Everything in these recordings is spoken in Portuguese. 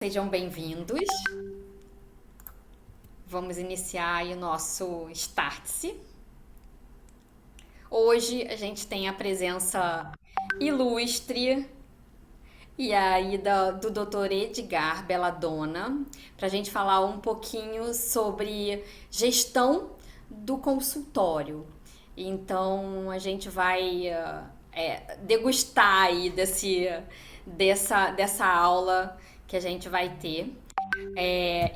Sejam bem-vindos. Vamos iniciar aí o nosso Startse. Hoje a gente tem a presença ilustre e aí do Dr. Edgar Belladonna para a gente falar um pouquinho sobre gestão do consultório. Então a gente vai degustar aí dessa aula que a gente vai ter.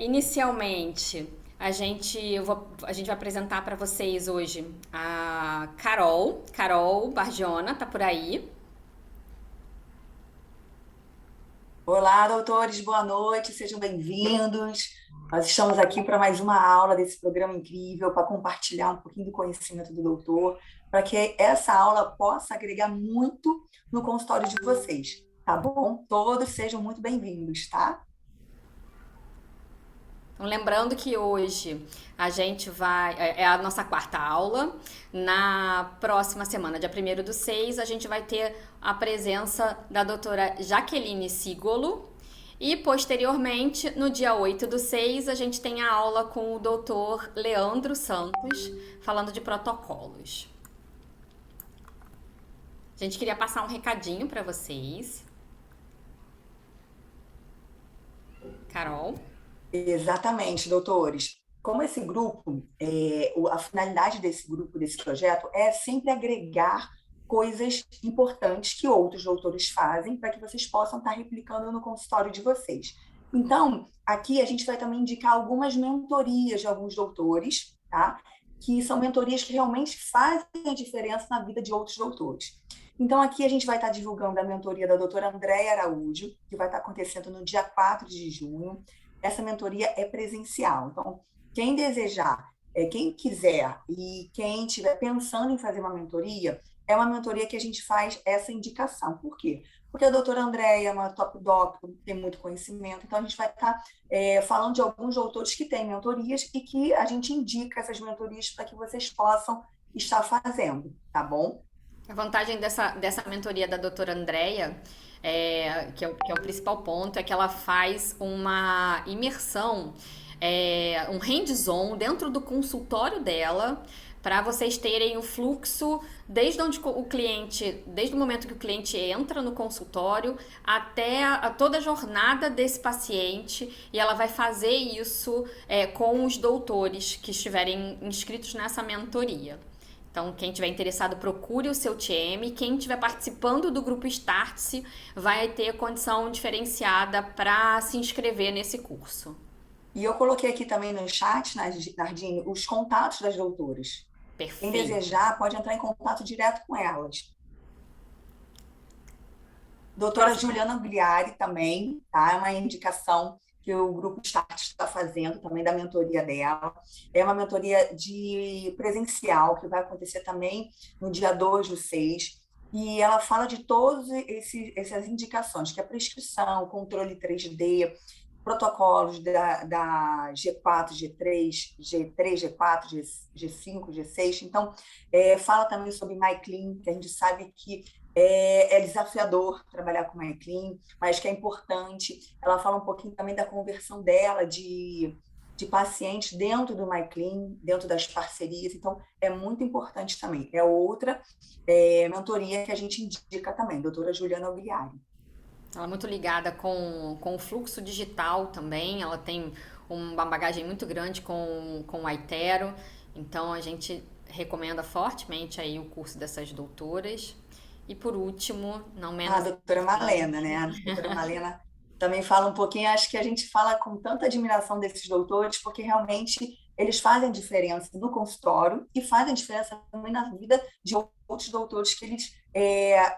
Inicialmente, a gente vai apresentar para vocês hoje a Carol. Carol Bargiona, tá por aí. Olá, doutores, boa noite, sejam bem-vindos. Nós estamos aqui para mais uma aula desse programa incrível, para compartilhar um pouquinho do conhecimento do doutor, para que essa aula possa agregar muito no consultório de vocês, tá bom? Todos sejam muito bem-vindos, tá? Então, lembrando que hoje a gente vai. É a nossa quarta aula. Na próxima semana, dia 1º do 6, a gente vai ter a presença da doutora Jaqueline Sigolo. E posteriormente, no dia 8/6, a gente tem a aula com o doutor Leandro Santos, falando de protocolos. A gente queria passar um recadinho para vocês. Carol. Exatamente, doutores. Como esse grupo, a finalidade desse grupo, desse projeto, é sempre agregar coisas importantes que outros doutores fazem para que vocês possam estar replicando no consultório de vocês. Então, aqui a gente vai também indicar algumas mentorias de alguns doutores, tá? Que são mentorias que realmente fazem a diferença na vida de outros doutores. Então, aqui a gente vai estar divulgando a mentoria da doutora Andréia Araújo, que vai estar acontecendo no dia 4 de junho. Essa mentoria é presencial. Então, quem desejar, quem quiser e quem estiver pensando em fazer uma mentoria, é uma mentoria que a gente faz essa indicação. Por quê? Porque a doutora Andréia é uma top doc, tem muito conhecimento, então a gente vai estar falando de alguns doutores que têm mentorias e que a gente indica essas mentorias para que vocês possam estar fazendo, tá bom? A vantagem dessa mentoria da doutora Andrea, que é o principal ponto, é que ela faz uma imersão, um hands-on dentro do consultório dela, para vocês terem o fluxo desde o momento que o cliente entra no consultório até toda a jornada desse paciente, e ela vai fazer isso com os doutores que estiverem inscritos nessa mentoria. Então, quem tiver interessado, procure o seu TM. Quem estiver participando do grupo Startse vai ter condição diferenciada para se inscrever nesse curso. E eu coloquei aqui também no chat, Nardini, os contatos das doutoras. Quem Perfeito. desejar pode entrar em contato direto com elas. Doutora Próximo. Juliana Bliari também, tá? É uma indicação que o Grupo Start está fazendo também da mentoria dela. É uma mentoria de presencial que vai acontecer também no dia 2/6. E ela fala de todas essas indicações, que é a prescrição, controle 3D, protocolos da G4, G3, G3, G4, G5, G6. Então, fala também sobre MyClean, que a gente sabe que é desafiador trabalhar com MyClean, mas que é importante. Ela fala um pouquinho também da conversão dela de pacientes dentro do MyClean, dentro das parcerias. Então, é muito importante também. É outra mentoria que a gente indica também, doutora Juliana Albiari. Ela é muito ligada com o fluxo digital também. Ela tem uma bagagem muito grande com o Aitero. Então, a gente recomenda fortemente aí o curso dessas doutoras. E por último, não A menos doutora Malena, importante, né? A doutora Malena também fala um pouquinho, acho que a gente fala com tanta admiração desses doutores, porque realmente eles fazem diferença no consultório e fazem diferença também na vida de outros doutores que eles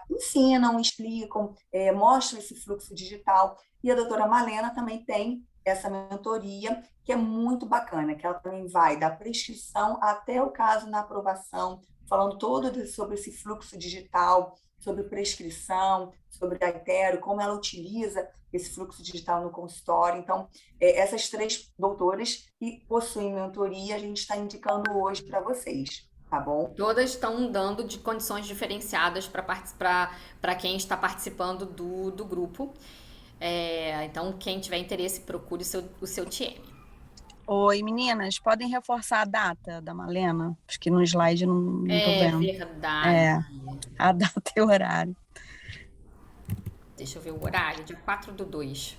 ensinam, explicam, mostram esse fluxo digital. E a doutora Malena também tem essa mentoria, que é muito bacana, que ela também vai da prescrição até o caso na aprovação, falando todo sobre esse fluxo digital, sobre prescrição, sobre a Itero, como ela utiliza esse fluxo digital no consultório. Então, essas três doutoras que possuem mentoria, a gente está indicando hoje para vocês, tá bom? todas estão dando de condições diferenciadas para quem está participando do grupo. Então, quem tiver interesse, procure o seu TM. Oi, meninas, podem reforçar a data da Malena? Acho que no slide não tô É vendo. verdade. A data e o horário. Deixa eu ver o horário, dia 4/2.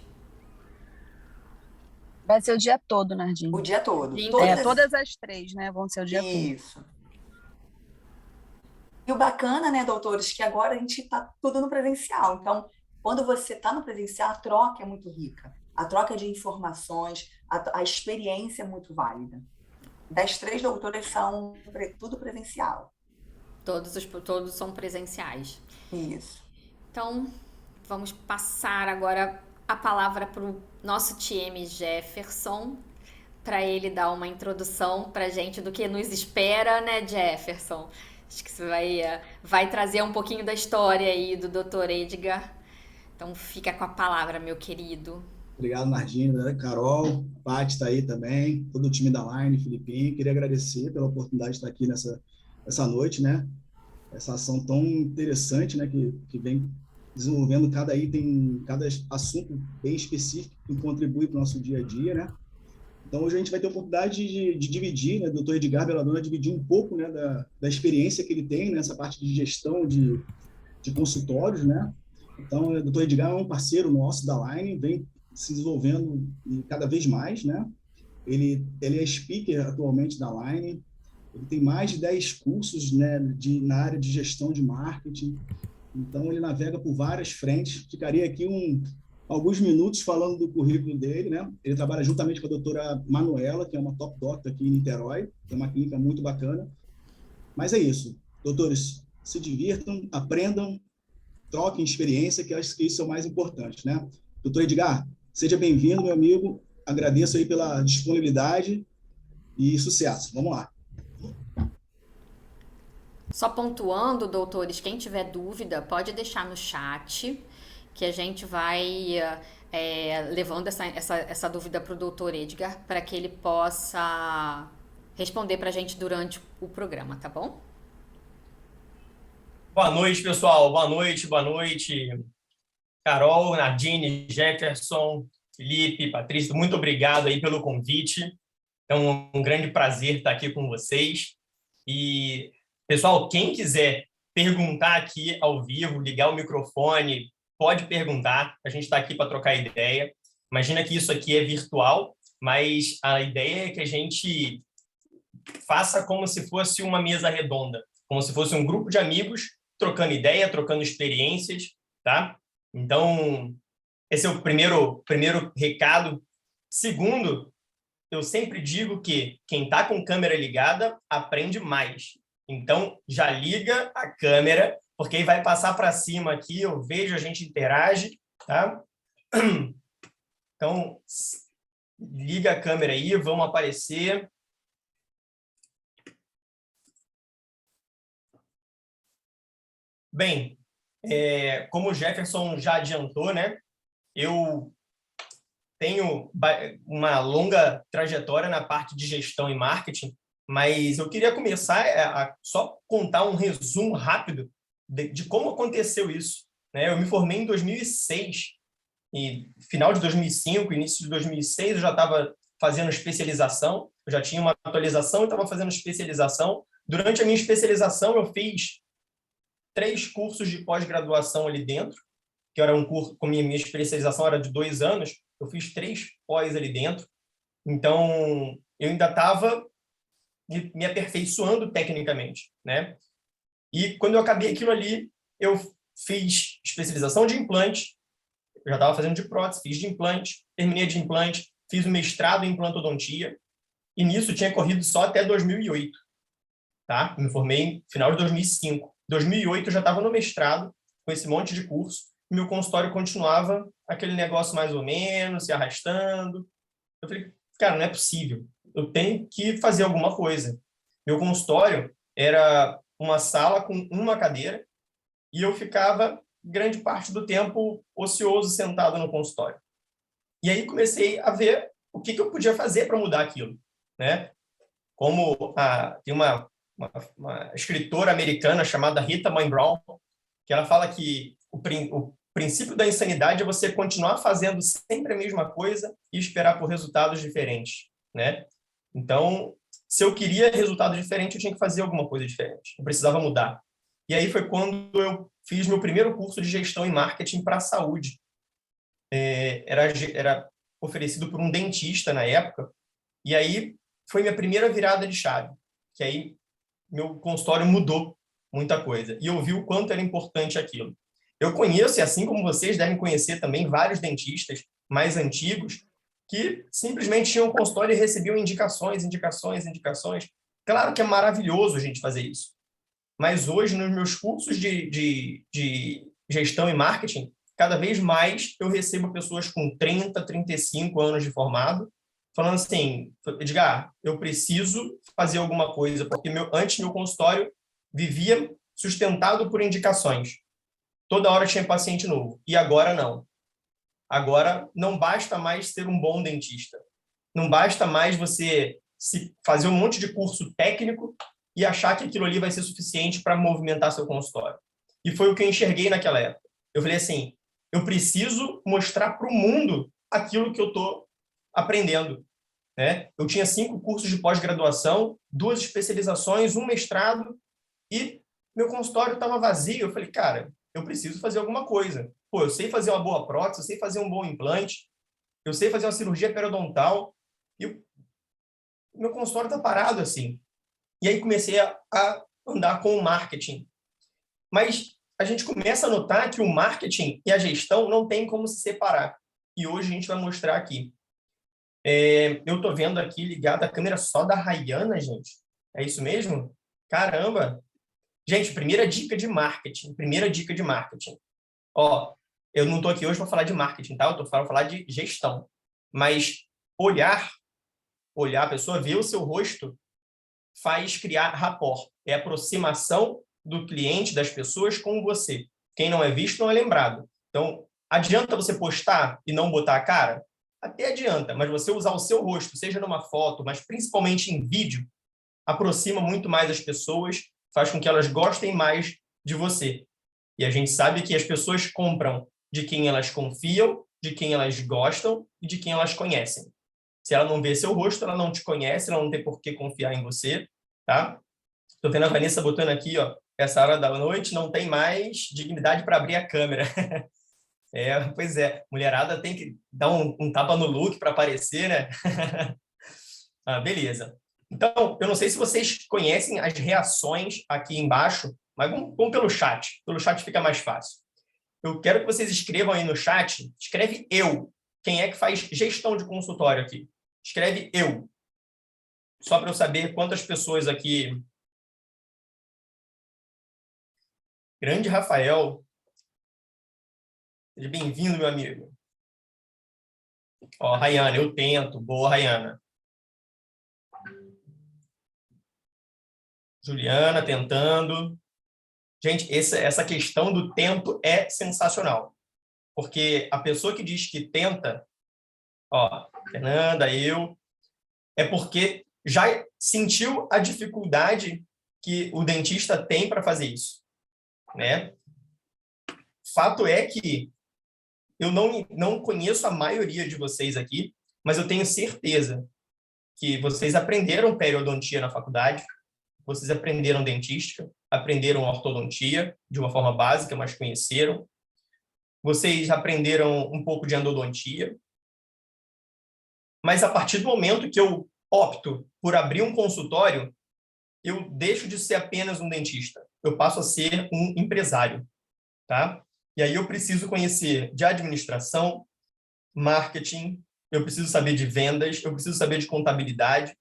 Vai ser o dia todo, Nardinho. O dia todo. Todas as 3, né? Vão ser o dia todo. Isso. E o bacana, né, doutores, que agora a gente está tudo no presencial. Então, quando você está no presencial, a troca é muito rica. A troca de informações, a experiência é muito válida. Das 3 doutoras são tudo presencial. Todos são presenciais. Isso. Então, vamos passar agora a palavra para o nosso TM Jefferson, para ele dar uma introdução para a gente do que nos espera, né, Jefferson? Acho que você vai trazer um pouquinho da história aí do Dr. Edgar. Então, fica com a palavra, meu querido. Obrigado, Nardinho, né? Carol, Paty está aí também, todo o time da Line, Filipinho. Queria agradecer pela oportunidade de estar aqui nessa noite, né? Essa ação tão interessante, né? Que vem desenvolvendo cada item, cada assunto bem específico que contribui para o nosso dia a dia, né? Então, hoje a gente vai ter a oportunidade de dividir, né? O Dr. Edgar Belladonna dividir um pouco, né? Da experiência que ele tem nessa parte de gestão de consultórios, né? Então, o Dr. Edgar é um parceiro nosso da Line, vem se desenvolvendo cada vez mais, né? Ele é speaker atualmente da Line, ele tem mais de 10 cursos, né, na área de gestão de marketing, então ele navega por várias frentes. Ficaria aqui alguns minutos falando do currículo dele, né? Ele trabalha juntamente com a doutora Manuela, que é uma top doctor aqui em Niterói, que é uma clínica muito bacana. Mas é isso, doutores, se divirtam, aprendam, troquem experiência, que eu acho que isso é o mais importante, né? Doutor Edgar, seja bem-vindo, meu amigo. Agradeço aí pela disponibilidade e sucesso. Vamos lá. Só pontuando, doutores, quem tiver dúvida, pode deixar no chat, que a gente vai levando essa dúvida para o doutor Edgar, para que ele possa responder para a gente durante o programa, tá bom? Boa noite, pessoal. Boa noite. Carol, Nadine, Jefferson, Felipe, Patrício, muito obrigado aí pelo convite. É um grande prazer estar aqui com vocês. E, pessoal, quem quiser perguntar aqui ao vivo, ligar o microfone, pode perguntar. A gente está aqui para trocar ideia. Imagina que isso aqui é virtual, mas a ideia é que a gente faça como se fosse uma mesa redonda, como se fosse um grupo de amigos trocando ideia, trocando experiências, tá? Então, esse é o primeiro recado. Segundo, eu sempre digo que quem está com câmera ligada aprende mais. Então, já liga a câmera, porque aí vai passar para cima aqui, eu vejo, a gente interage, tá? Então, liga a câmera aí, vamos aparecer. Bem, como o Jefferson já adiantou, né? Eu tenho uma longa trajetória na parte de gestão e marketing, mas eu queria começar a só contar um resumo rápido de como aconteceu isso, né? Eu me formei em 2006 e final de 2005, início de 2006, eu já estava fazendo especialização, eu já tinha uma atualização e estava fazendo especialização. Durante a minha especialização, eu fiz 3 cursos de pós-graduação ali dentro, que era um curso, como minha especialização era de 2 anos, eu fiz 3 pós ali dentro. Então, eu ainda estava me aperfeiçoando tecnicamente, né? E quando eu acabei aquilo ali, eu fiz especialização de implante, eu já estava fazendo de prótese, fiz de implante, terminei de implante, fiz o mestrado em implantodontia, e nisso tinha corrido só até 2008, tá? Me formei no final de 2005. 2008 eu já estava no mestrado, com esse monte de curso, e meu consultório continuava aquele negócio mais ou menos, se arrastando. Eu falei, cara, não é possível, eu tenho que fazer alguma coisa. Meu consultório era uma sala com uma cadeira, e eu ficava grande parte do tempo ocioso, sentado no consultório. E aí comecei a ver o que eu podia fazer para mudar aquilo, né? Como tem uma escritora americana chamada Rita Mae Brown, que ela fala que princípio da insanidade é você continuar fazendo sempre a mesma coisa e esperar por resultados diferentes, né? Então, se eu queria resultado diferente, eu tinha que fazer alguma coisa diferente. Eu precisava mudar. E aí foi quando eu fiz meu primeiro curso de gestão e marketing para a saúde. Era oferecido por um dentista na época. E aí foi minha primeira virada de chave. Que aí meu consultório mudou muita coisa. E eu vi o quanto era importante aquilo. Eu conheço, e assim como vocês devem conhecer também, vários dentistas mais antigos que simplesmente tinham um consultório e recebiam indicações. Claro que é maravilhoso a gente fazer isso. Mas hoje, nos meus cursos de gestão e marketing, cada vez mais eu recebo pessoas com 30, 35 anos de formado, falando assim, Edgar, eu preciso fazer alguma coisa, porque antes meu consultório vivia sustentado por indicações. Toda hora tinha paciente novo. E agora não. Agora não basta mais ser um bom dentista. Não basta mais você fazer um monte de curso técnico e achar que aquilo ali vai ser suficiente para movimentar seu consultório. E foi o que eu enxerguei naquela época. Eu falei assim, eu preciso mostrar para o mundo aquilo que eu estou aprendendo, né? Eu tinha 5 cursos de pós-graduação, 2 especializações, um mestrado, e meu consultório estava vazio. Eu falei, cara, eu preciso fazer alguma coisa. Pô, eu sei fazer uma boa prótese, eu sei fazer um bom implante, eu sei fazer uma cirurgia periodontal, e meu consultório está parado assim. E aí comecei a andar com o marketing. Mas a gente começa a notar que o marketing e a gestão não tem como se separar. E hoje a gente vai mostrar aqui. Eu estou vendo aqui ligada a câmera só da Rayana, gente. É isso mesmo? Caramba! Gente, primeira dica de marketing. Ó, eu não estou aqui hoje para falar de marketing, tá? Eu estou para falar de gestão. Mas olhar a pessoa, ver o seu rosto, faz criar rapport. É a aproximação do cliente, das pessoas com você. Quem não é visto não é lembrado. Então, adianta você postar e não botar a cara? Até adianta, mas você usar o seu rosto, seja numa foto, mas principalmente em vídeo, aproxima muito mais as pessoas, faz com que elas gostem mais de você. E a gente sabe que as pessoas compram de quem elas confiam, de quem elas gostam e de quem elas conhecem. Se ela não vê seu rosto, ela não te conhece, ela não tem por que confiar em você, tá? Estou vendo a Vanessa botando aqui, ó, essa hora da noite não tem mais dignidade para abrir a câmera. Pois é, mulherada tem que dar um tapa no look para aparecer, né? Beleza. Então, eu não sei se vocês conhecem as reações aqui embaixo, mas vamos pelo chat. Pelo chat fica mais fácil. Eu quero que vocês escrevam aí no chat, escreve eu. Quem é que faz gestão de consultório aqui? Escreve eu. Só para eu saber quantas pessoas aqui. Grande Rafael. Seja bem-vindo, meu amigo. Ó, Rayana, eu tento. Boa, Rayana. Juliana, tentando. Gente, essa questão do tempo é sensacional. Porque a pessoa que diz que tenta, ó, Fernanda, eu, é porque já sentiu a dificuldade que o dentista tem para fazer isso, né? Fato é que eu não conheço a maioria de vocês aqui, mas eu tenho certeza que vocês aprenderam periodontia na faculdade, vocês aprenderam dentística, aprenderam ortodontia de uma forma básica, mas conheceram. Vocês aprenderam um pouco de endodontia. Mas a partir do momento que eu opto por abrir um consultório, eu deixo de ser apenas um dentista. Eu passo a ser um empresário, tá? E aí eu preciso conhecer de administração, marketing, eu preciso saber de vendas, eu preciso saber de contabilidade,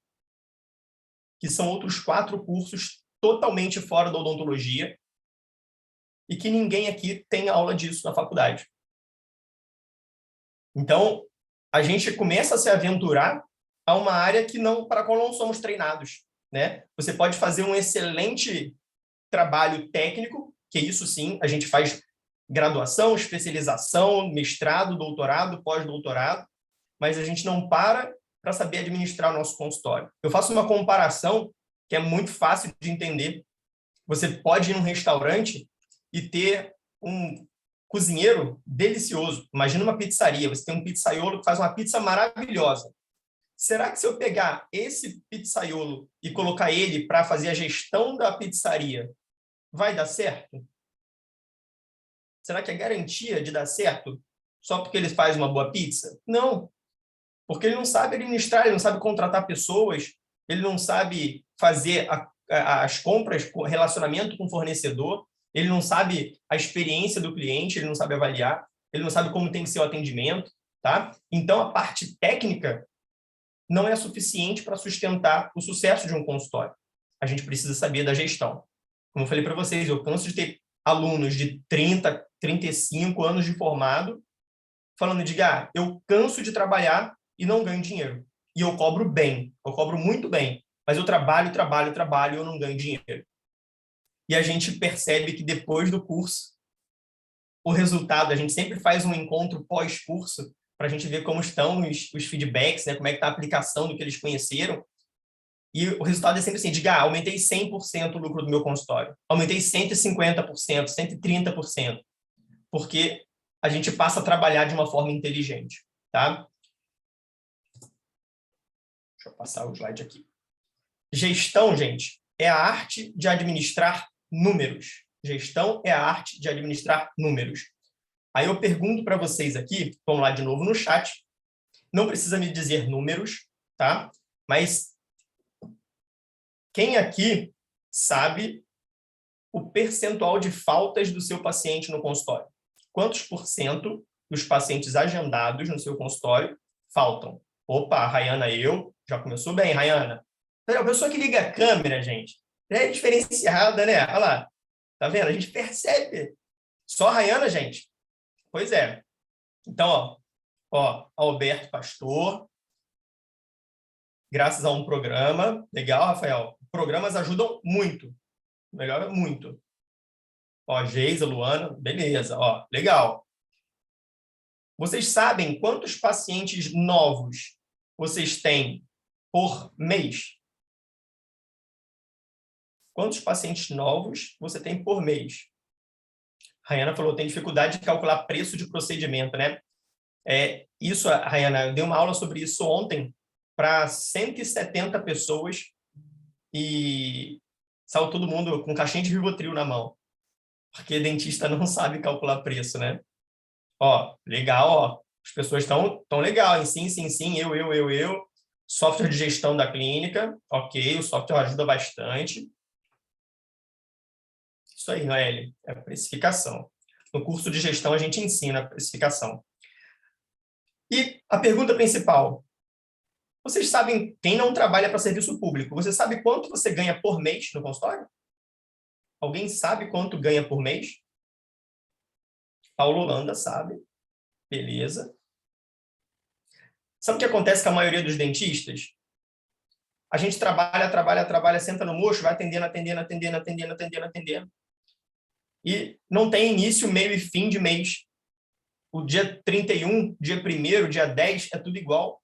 que são outros 4 cursos totalmente fora da odontologia e que ninguém aqui tem aula disso na faculdade. Então, a gente começa a se aventurar a uma área para a qual não somos treinados, né? Você pode fazer um excelente trabalho técnico, que isso sim, a gente faz graduação, especialização, mestrado, doutorado, pós-doutorado, mas a gente não para saber administrar o nosso consultório. Eu faço uma comparação que é muito fácil de entender. Você pode ir num restaurante e ter um cozinheiro delicioso. Imagina uma pizzaria, você tem um pizzaiolo que faz uma pizza maravilhosa. Será que se eu pegar esse pizzaiolo e colocar ele para fazer a gestão da pizzaria, vai dar certo? Será que é garantia de dar certo só porque ele faz uma boa pizza? Não, porque ele não sabe administrar, ele não sabe contratar pessoas, ele não sabe fazer as compras, relacionamento com o fornecedor, ele não sabe a experiência do cliente, ele não sabe avaliar, ele não sabe como tem que ser o atendimento, tá? Então, a parte técnica não é suficiente para sustentar o sucesso de um consultório. A gente precisa saber da gestão. Como eu falei para vocês, eu canso de ter alunos de 30, 35 anos de formado falando de, eu canso de trabalhar e não ganho dinheiro. E eu cobro bem, eu cobro muito bem, mas eu trabalho e eu não ganho dinheiro. E a gente percebe que depois do curso, o resultado, a gente sempre faz um encontro pós-curso para a gente ver como estão os feedbacks, né? Como é que está a aplicação do que eles conheceram. E o resultado é sempre assim, aumentei 100% o lucro do meu consultório, aumentei 150%, 130%, porque a gente passa a trabalhar de uma forma inteligente, tá? Deixa eu passar o slide aqui. Gestão, gente, é a arte de administrar números. Gestão é a arte de administrar números. Aí eu pergunto para vocês aqui, vamos lá de novo no chat, não precisa me dizer números, tá? Mas quem aqui sabe o percentual de faltas do seu paciente no consultório? Quantos % dos pacientes agendados no seu consultório faltam? Opa, a Rayana, já começou bem, Rayana. A pessoa que liga a câmera, gente, é diferenciada, né? Olha lá, tá vendo? A gente percebe. Só a Rayana, gente? Pois é. Então, Alberto Pastor, graças a um programa, legal, Rafael, programas ajudam muito, melhora muito. Geisa, Luana, beleza, legal. Vocês sabem quantos pacientes novos vocês têm por mês? Quantos pacientes novos você tem por mês? Rayana falou, tem dificuldade de calcular preço de procedimento, né? Isso, Rayana, eu dei uma aula sobre isso ontem para 170 pessoas e saiu todo mundo com caixinha de Rivotril na mão, porque dentista não sabe calcular preço, né? Legal, as pessoas estão legal, hein? Sim, eu. Software de gestão da clínica, ok, o software ajuda bastante. Isso aí, Noelle, é precificação. No curso de gestão, a gente ensina a precificação. E a pergunta principal, vocês sabem, quem não trabalha para serviço público, você sabe quanto você ganha por mês no consultório? Alguém sabe quanto ganha por mês? Paulo Holanda sabe. Beleza. Sabe o que acontece com a maioria dos dentistas? A gente trabalha, senta no mocho, vai atendendo. E não tem início, meio e fim de mês. O dia 31, dia 1º, dia 10, é tudo igual.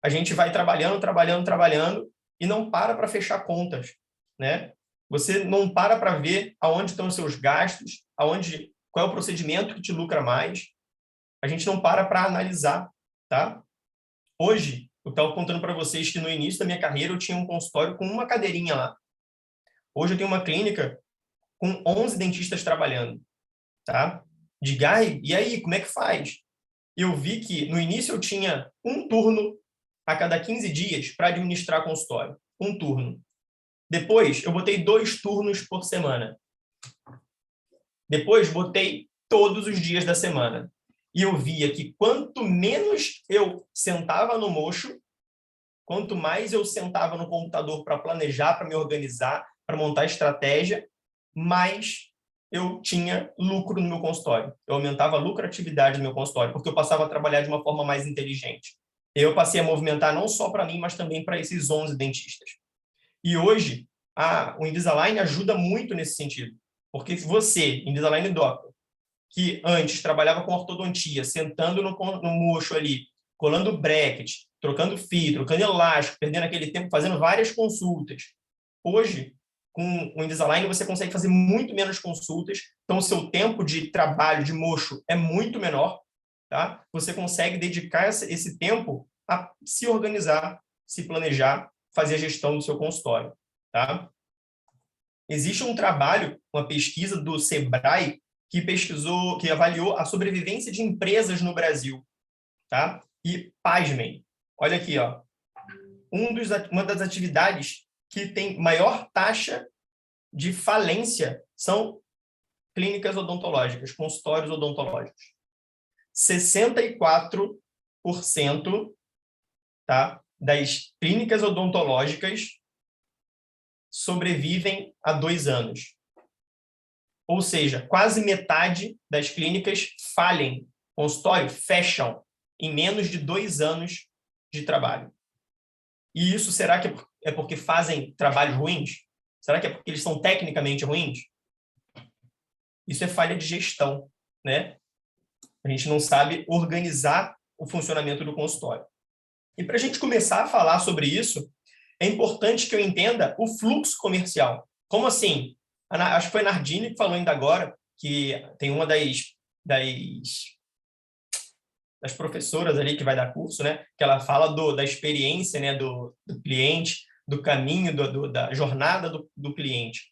A gente vai trabalhando e não para fechar contas, né? Você não para ver aonde estão os seus gastos, qual é o procedimento que te lucra mais. A gente não para analisar, tá? Hoje, eu estava contando para vocês que no início da minha carreira eu tinha um consultório com uma cadeirinha lá. Hoje eu tenho uma clínica com 11 dentistas trabalhando, tá? Diga, e aí, como é que faz? Eu vi que no início eu tinha um turno a cada 15 dias para administrar consultório. Um turno. Depois, eu botei 2 turnos por semana. Depois, botei todos os dias da semana. E eu via que quanto menos eu sentava no mocho, quanto mais eu sentava no computador para planejar, para me organizar, para montar estratégia, mais eu tinha lucro no meu consultório. Eu aumentava a lucratividade do meu consultório, porque eu passava a trabalhar de uma forma mais inteligente. Eu passei a movimentar não só para mim, mas também para esses 11 dentistas. E hoje, o Invisalign ajuda muito nesse sentido. Porque se você, Invisalign Doctor, que antes trabalhava com ortodontia, sentando no mocho ali, colando bracket, trocando fio, trocando elástico, perdendo aquele tempo, fazendo várias consultas. Hoje, com o Invisalign você consegue fazer muito menos consultas, então o seu tempo de trabalho, de mocho, é muito menor, tá? Você consegue dedicar esse tempo a se organizar, se planejar, fazer a gestão do seu consultório, tá? Existe um trabalho, uma pesquisa do Sebrae, que avaliou a sobrevivência de empresas no Brasil, tá? E, pasmem, olha aqui, ó, uma das atividades que tem maior taxa de falência são clínicas odontológicas, consultórios odontológicos. 64%, tá, das clínicas odontológicas sobrevivem a 2 anos. Ou seja, quase metade das clínicas falhem, consultório fecham em menos de 2 anos de trabalho. E isso será que é porque fazem trabalhos ruins? Será que é porque eles são tecnicamente ruins? Isso é falha de gestão, né? A gente não sabe organizar o funcionamento do consultório. E para a gente começar a falar sobre isso, é importante que eu entenda o fluxo comercial. Como assim? Acho que foi a Nardini que falou ainda agora, que tem uma das professoras ali que vai dar curso, né? Que ela fala da experiência, né? do cliente, do caminho, da jornada do cliente.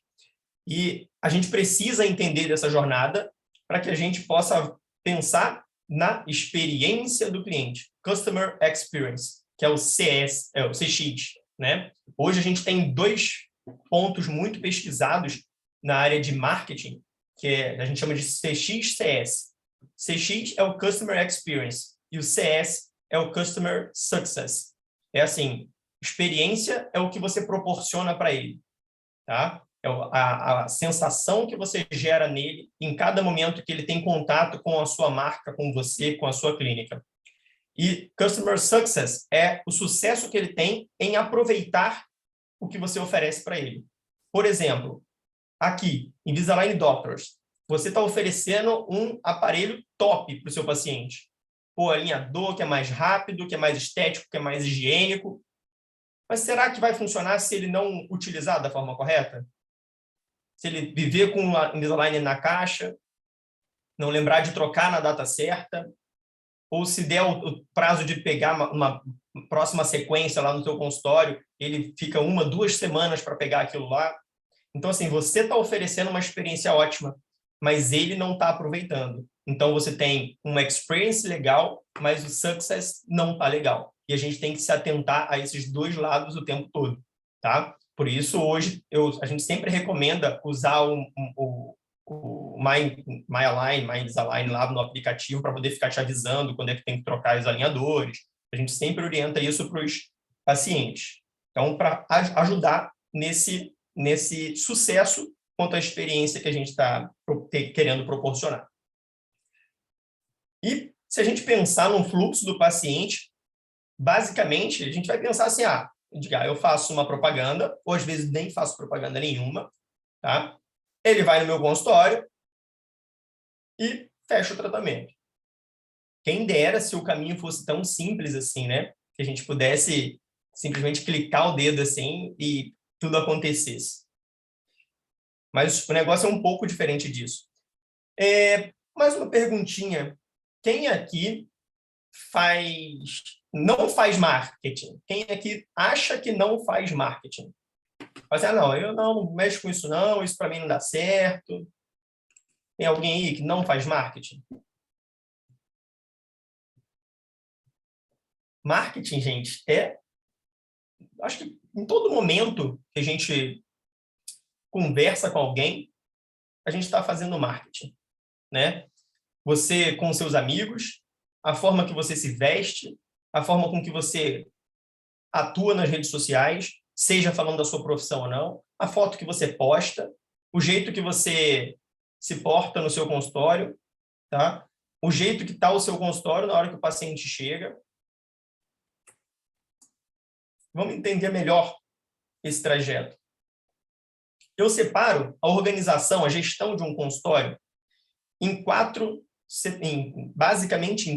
E a gente precisa entender dessa jornada para que a gente possa pensar na experiência do cliente. Customer Experience, que é o CS, é o CX, né? Hoje a gente tem 2 pontos muito pesquisados na área de marketing, que a gente chama de CX-CS. CX é o Customer Experience e o CS é o Customer Success. É assim, experiência é o que você proporciona para ele, tá? É a sensação que você gera nele em cada momento que ele tem contato com a sua marca, com você, com a sua clínica. E Customer Success é o sucesso que ele tem em aproveitar o que você oferece para ele. Por exemplo, aqui, Invisalign Doctors, você está oferecendo um aparelho top para o seu paciente. Pô, alinhador que é mais rápido, que é mais estético, que é mais higiênico. Mas será que vai funcionar se ele não utilizar da forma correta? Se ele viver com o Invisalign na caixa, não lembrar de trocar na data certa, ou se der o prazo de pegar uma próxima sequência lá no seu consultório, ele fica 1, 2 semanas para pegar aquilo lá. Então, assim, você está oferecendo uma experiência ótima, mas ele não está aproveitando. Então, você tem uma experience legal, mas o success não está legal. E a gente tem que se atentar a esses 2 lados o tempo todo, tá? Por isso, hoje, a gente sempre recomenda usar o My Align, My Invisalign lá no aplicativo para poder ficar te avisando quando é que tem que trocar os alinhadores. A gente sempre orienta isso para os pacientes. Então, para ajudar nesse sucesso quanto à experiência que a gente está querendo proporcionar. E se a gente pensar no fluxo do paciente, basicamente, a gente vai pensar assim, eu faço uma propaganda, ou às vezes nem faço propaganda nenhuma, tá? Ele vai no meu consultório e fecha o tratamento. Quem dera se o caminho fosse tão simples assim, né? Que a gente pudesse simplesmente clicar o dedo assim e tudo acontecesse. Mas o negócio é um pouco diferente disso. Mais uma perguntinha. Quem aqui não faz marketing? Quem aqui acha que não faz marketing? Mas, não, eu não mexo com isso não, isso para mim não dá certo. Tem alguém aí que não faz marketing? Marketing, gente, acho que em todo momento que a gente conversa com alguém, a gente está fazendo marketing, né? Você com seus amigos, a forma que você se veste, a forma com que você atua nas redes sociais, seja falando da sua profissão ou não, a foto que você posta, o jeito que você se porta no seu consultório, tá? O jeito que está o seu consultório na hora que o paciente chega. Vamos entender melhor esse trajeto. Eu separo a organização, a gestão de um consultório basicamente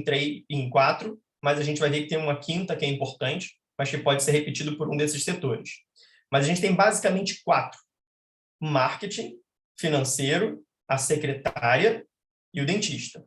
em 4, mas a gente vai ver que tem uma 5ª que é importante, mas que pode ser repetido por um desses setores. Mas a gente tem basicamente 4. marketing, financeiro, a secretária e o dentista.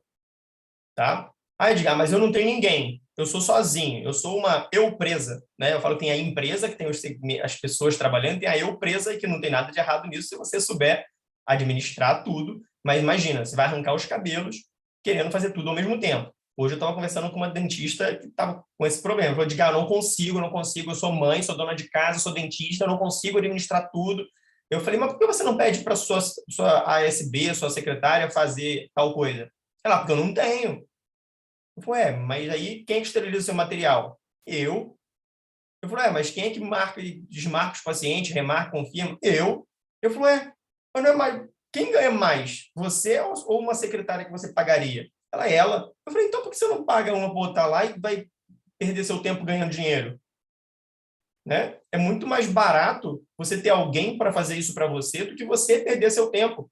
Tá? Ah, Edgar, mas eu não tenho ninguém. Eu sou sozinho. Eu sou uma eu-presa. Né? Eu falo que tem a empresa, que tem as pessoas trabalhando, tem a eu-presa, que não tem nada de errado nisso se você souber administrar tudo. Mas imagina, você vai arrancar os cabelos querendo fazer tudo ao mesmo tempo. Hoje eu estava conversando com uma dentista que estava com esse problema. Eu falei, Edgar, eu não consigo. Eu sou mãe, sou dona de casa, sou dentista, eu não consigo administrar tudo. Eu falei, mas por que você não pede para a sua ASB, sua secretária, fazer tal coisa? Ela, porque eu não tenho. Eu falei, mas aí quem é que esteriliza o seu material? Eu. Eu falei, mas quem é que marca e desmarca os pacientes, remarca, confirma? Eu. Eu falei, mas não é mais... Quem ganha mais? Você ou uma secretária que você pagaria? Ela. Eu falei, então por que você não paga uma para botar lá e vai perder seu tempo ganhando dinheiro? Né? É muito mais barato você ter alguém para fazer isso para você do que você perder seu tempo.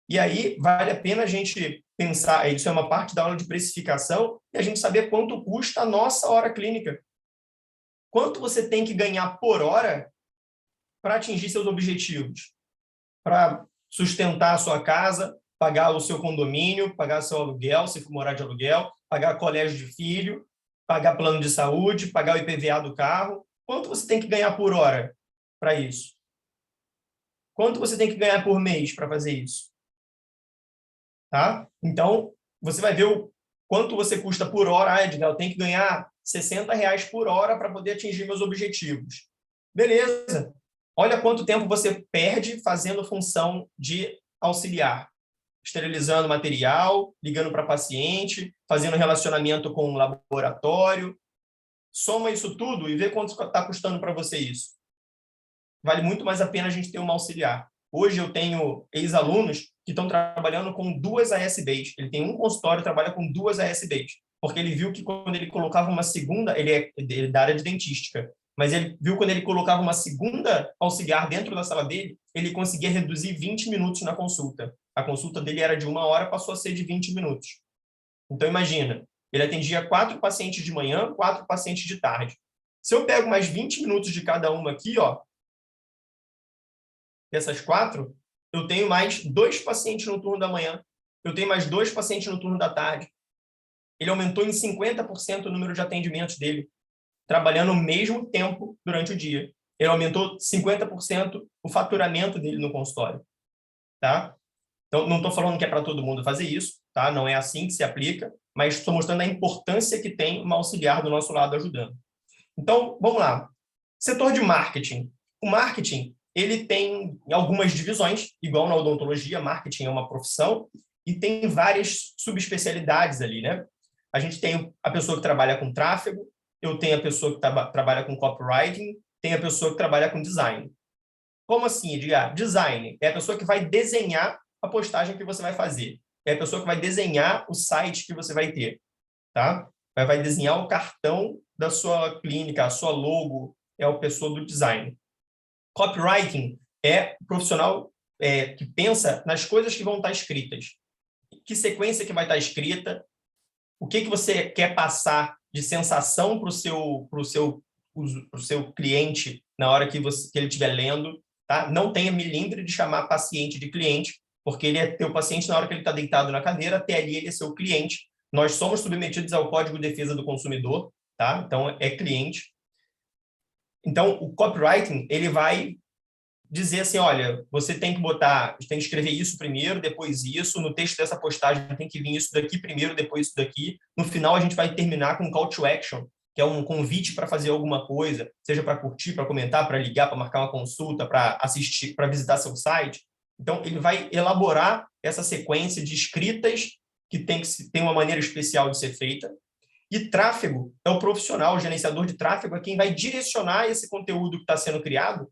E aí vale a pena a gente pensar, isso é uma parte da aula de precificação, e a gente saber quanto custa a nossa hora clínica. Quanto você tem que ganhar por hora para atingir seus objetivos? Para sustentar a sua casa, pagar o seu condomínio, pagar seu aluguel, se for morar de aluguel, pagar colégio de filho, pagar plano de saúde, pagar o IPVA do carro. Quanto você tem que ganhar por hora para isso? Quanto você tem que ganhar por mês para fazer isso? Tá? Então, você vai ver o quanto você custa por hora. Edgar, eu tenho que ganhar R$60 por hora para poder atingir meus objetivos. Beleza. Olha quanto tempo você perde fazendo função de auxiliar. Esterilizando material, ligando para paciente, fazendo relacionamento com o laboratório. Soma isso tudo e vê quanto está custando para você isso. Vale muito mais a pena a gente ter uma auxiliar. Hoje eu tenho ex-alunos que estão trabalhando com 2 ASBs. Ele tem um consultório e trabalha com 2 ASBs. Porque ele viu que quando ele colocava uma segunda... Ele é da área de dentística. Mas ele viu quando ele colocava uma segunda auxiliar dentro da sala dele, ele conseguia reduzir 20 minutos na consulta. A consulta dele era de 1 hora, passou a ser de 20 minutos. Então, imagina, ele atendia 4 pacientes de manhã, 4 pacientes de tarde. Se eu pego mais 20 minutos de cada uma aqui, ó, dessas 4, eu tenho mais 2 pacientes no turno da manhã, eu tenho mais 2 pacientes no turno da tarde. Ele aumentou em 50% o número de atendimentos dele, trabalhando o mesmo tempo durante o dia. Ele aumentou 50% o faturamento dele no consultório. Tá? Então, não estou falando que é para todo mundo fazer isso, tá? Não é assim que se aplica, mas estou mostrando a importância que tem uma auxiliar do nosso lado ajudando. Então, vamos lá. Setor de marketing. O marketing, ele tem algumas divisões, igual na odontologia, marketing é uma profissão, e tem várias subespecialidades ali, né? A gente tem a pessoa que trabalha com tráfego, eu tenho a pessoa que trabalha com copywriting, tem a pessoa que trabalha com design. Como assim, Edgar? Design é a pessoa que vai desenhar a postagem que você vai fazer. É a pessoa que vai desenhar o site que você vai ter. Tá? Vai desenhar o cartão da sua clínica, a sua logo, é a pessoa do design. Copywriting é o profissional que pensa nas coisas que vão estar escritas. Que sequência que vai estar escrita, o que você quer passar de sensação para o seu cliente na hora que ele estiver lendo. Tá? Não tenha milímetro de chamar paciente de cliente, porque ele é teu paciente na hora que ele está deitado na cadeira, até ali ele é seu cliente. Nós somos submetidos ao Código de Defesa do Consumidor, tá? Então é cliente. Então, o copywriting, ele vai dizer assim, olha, você tem que escrever isso primeiro, depois isso, no texto dessa postagem tem que vir isso daqui primeiro, depois isso daqui. No final, a gente vai terminar com um call to action, que é um convite para fazer alguma coisa, seja para curtir, para comentar, para ligar, para marcar uma consulta, para assistir, para visitar seu site. Então, ele vai elaborar essa sequência de escritas que tem uma maneira especial de ser feita. E tráfego é o profissional, o gerenciador de tráfego é quem vai direcionar esse conteúdo que está sendo criado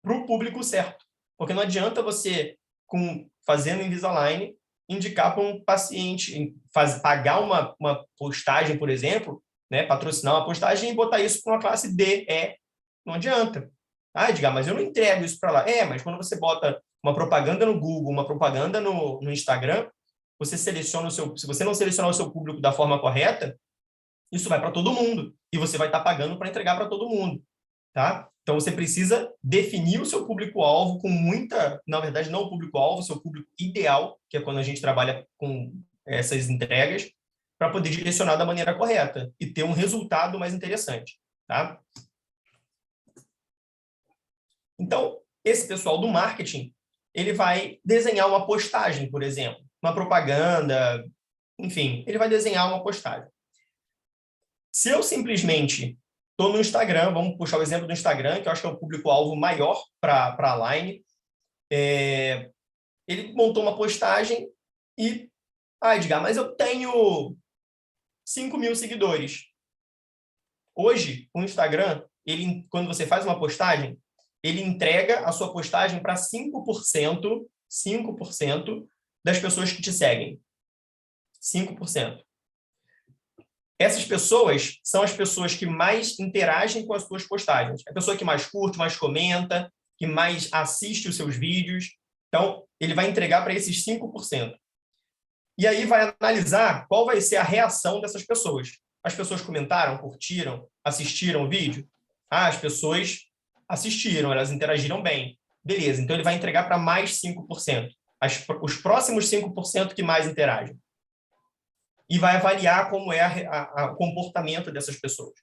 para o público certo. Porque não adianta você, fazendo Invisalign, indicar para um paciente, pagar uma postagem, por exemplo, né, patrocinar uma postagem e botar isso para uma classe D, E. Não adianta. Ah, Edgar, mas eu não entrego isso para lá. Mas quando você bota uma propaganda no Google, uma propaganda no Instagram, você seleciona se você não selecionar o seu público da forma correta, isso vai para todo mundo. E você vai estar pagando para entregar para todo mundo. Tá? Então, você precisa definir o seu público-alvo com muita... Na verdade, não o público-alvo, o seu público ideal, que é quando a gente trabalha com essas entregas, para poder direcionar da maneira correta e ter um resultado mais interessante, tá? Então, esse pessoal do marketing, ele vai desenhar uma postagem, por exemplo, uma propaganda, enfim, ele vai desenhar uma postagem. Se eu simplesmente estou no Instagram, vamos puxar o exemplo do Instagram, que eu acho que é o público-alvo maior para a Line, ele montou uma postagem e, Edgar, mas eu tenho 5.000 seguidores. Hoje, o Instagram, quando você faz uma postagem, ele entrega a sua postagem para 5% das pessoas que te seguem. 5%. Essas pessoas são as pessoas que mais interagem com as suas postagens. É a pessoa que mais curte, mais comenta, que mais assiste os seus vídeos. Então, ele vai entregar para esses 5%. E aí vai analisar qual vai ser a reação dessas pessoas. As pessoas comentaram, curtiram, assistiram o vídeo? As pessoas assistiram, elas interagiram bem. Beleza, então ele vai entregar para mais 5%. Os próximos 5% que mais interagem. E vai avaliar como é o comportamento dessas pessoas.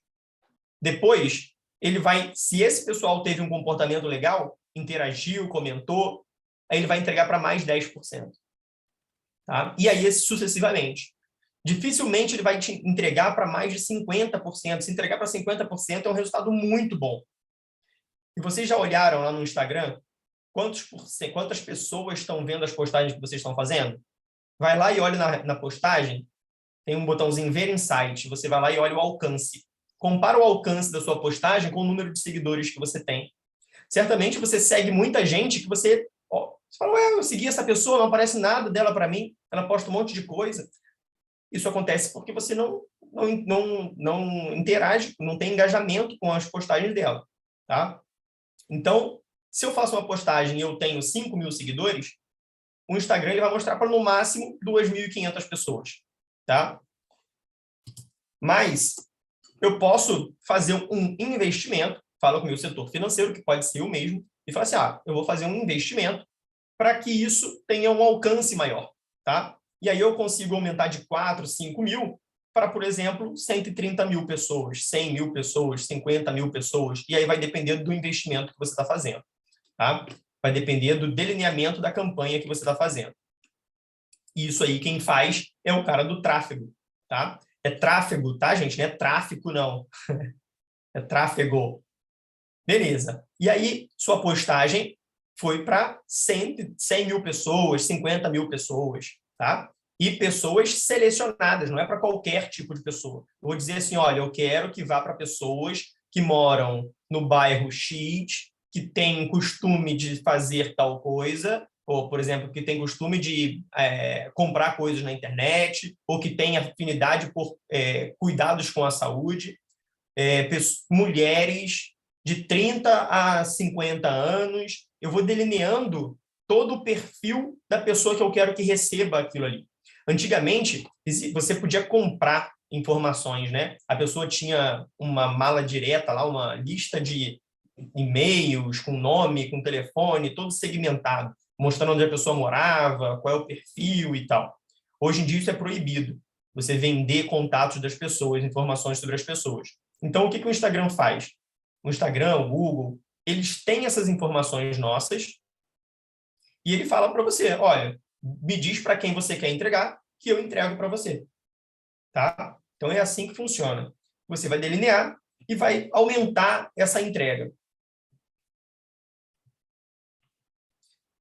Depois, ele vai, se esse pessoal teve um comportamento legal, interagiu, comentou, aí ele vai entregar para mais 10%. Tá? E aí, sucessivamente. Dificilmente ele vai te entregar para mais de 50%. Se entregar para 50% é um resultado muito bom. E vocês já olharam lá no Instagram quantas pessoas estão vendo as postagens que vocês estão fazendo? Vai lá e olha na postagem, tem um botãozinho Ver Insight, você vai lá e olha o alcance. Compara o alcance da sua postagem com o número de seguidores que você tem. Certamente você segue muita gente que você fala, eu segui essa pessoa, não aparece nada dela para mim, ela posta um monte de coisa. Isso acontece porque você não interage, não tem engajamento com as postagens dela. Tá? Então, se eu faço uma postagem e eu tenho 5.000 seguidores, o Instagram ele vai mostrar para, no máximo, 2.500 pessoas. Tá? Mas eu posso fazer um investimento, falo com o meu setor financeiro, que pode ser o mesmo, e falar assim, eu vou fazer um investimento para que isso tenha um alcance maior. Tá? E aí eu consigo aumentar de 4, 5 mil para, por exemplo, 130.000 pessoas, 100.000 pessoas, 50.000 pessoas, e aí vai depender do investimento que você está fazendo. Tá? Vai depender do delineamento da campanha que você está fazendo. E isso aí quem faz é o cara do tráfego. Tá? É tráfego, tá, gente? Não é tráfico, não. É tráfego. Beleza. E aí, sua postagem foi para 100.000 pessoas, 50.000 pessoas, tá? E pessoas selecionadas, não é para qualquer tipo de pessoa. Eu vou dizer assim, olha, eu quero que vá para pessoas que moram no bairro X, que têm costume de fazer tal coisa, ou, por exemplo, que tem costume de comprar coisas na internet, ou que tem afinidade por cuidados com a saúde, mulheres de 30 a 50 anos. Eu vou delineando todo o perfil da pessoa que eu quero que receba aquilo ali. Antigamente, você podia comprar informações, né? A pessoa tinha uma mala direta lá, uma lista de e-mails com nome, com telefone, todo segmentado, mostrando onde a pessoa morava, qual é o perfil e tal. Hoje em dia isso é proibido, você vender contatos das pessoas, informações sobre as pessoas. Então, o que o Instagram faz? O Instagram, o Google, eles têm essas informações nossas e ele fala para você, olha, me diz para quem você quer entregar, que eu entrego para você. Tá? Então, é assim que funciona. Você vai delinear e vai aumentar essa entrega.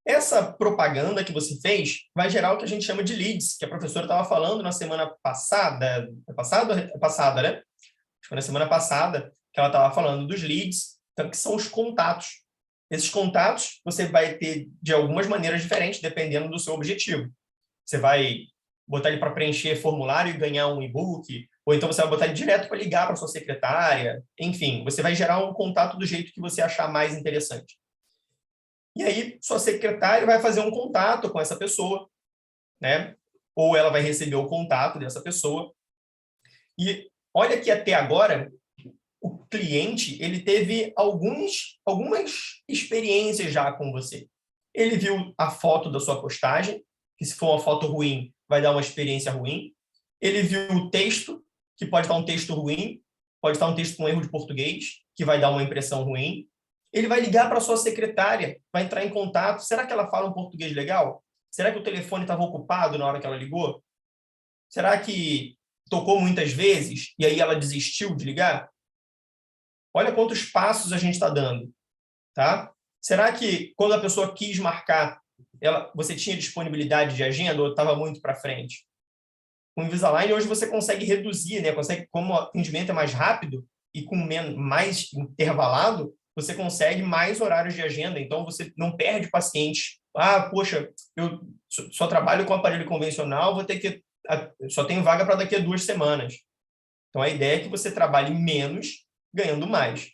Essa propaganda que você fez vai gerar o que a gente chama de leads, que a professora estava falando na semana passada. Passada, né? Acho que foi na semana passada que ela estava falando dos leads, então, que são os contatos. Esses contatos você vai ter de algumas maneiras diferentes, dependendo do seu objetivo. Você vai botar ele para preencher formulário e ganhar um e-book, ou então você vai botar ele direto para ligar para sua secretária. Enfim, você vai gerar um contato do jeito que você achar mais interessante. E aí, sua secretária vai fazer um contato com essa pessoa, né? Ou ela vai receber o contato dessa pessoa. E olha que até agora, o cliente ele teve algumas experiências já com você. Ele viu a foto da sua postagem, que se for uma foto ruim, vai dar uma experiência ruim. Ele viu o texto, que pode estar um texto ruim, pode estar um texto com erro de português, que vai dar uma impressão ruim. Ele vai ligar para a sua secretária, vai entrar em contato. Será que ela fala um português legal? Será que o telefone estava ocupado na hora que ela ligou? Será que tocou muitas vezes e aí ela desistiu de ligar? Olha quantos passos a gente está dando, tá? Será que quando a pessoa quis marcar, você tinha disponibilidade de agenda ou estava muito para frente? Com o Invisalign, hoje você consegue reduzir, né? Como o atendimento é mais rápido e com mais intervalado, você consegue mais horários de agenda. Então, você não perde paciente. Ah, poxa, eu só trabalho com aparelho convencional, só tenho vaga para daqui a 2 semanas. Então, a ideia é que você trabalhe menos, ganhando mais.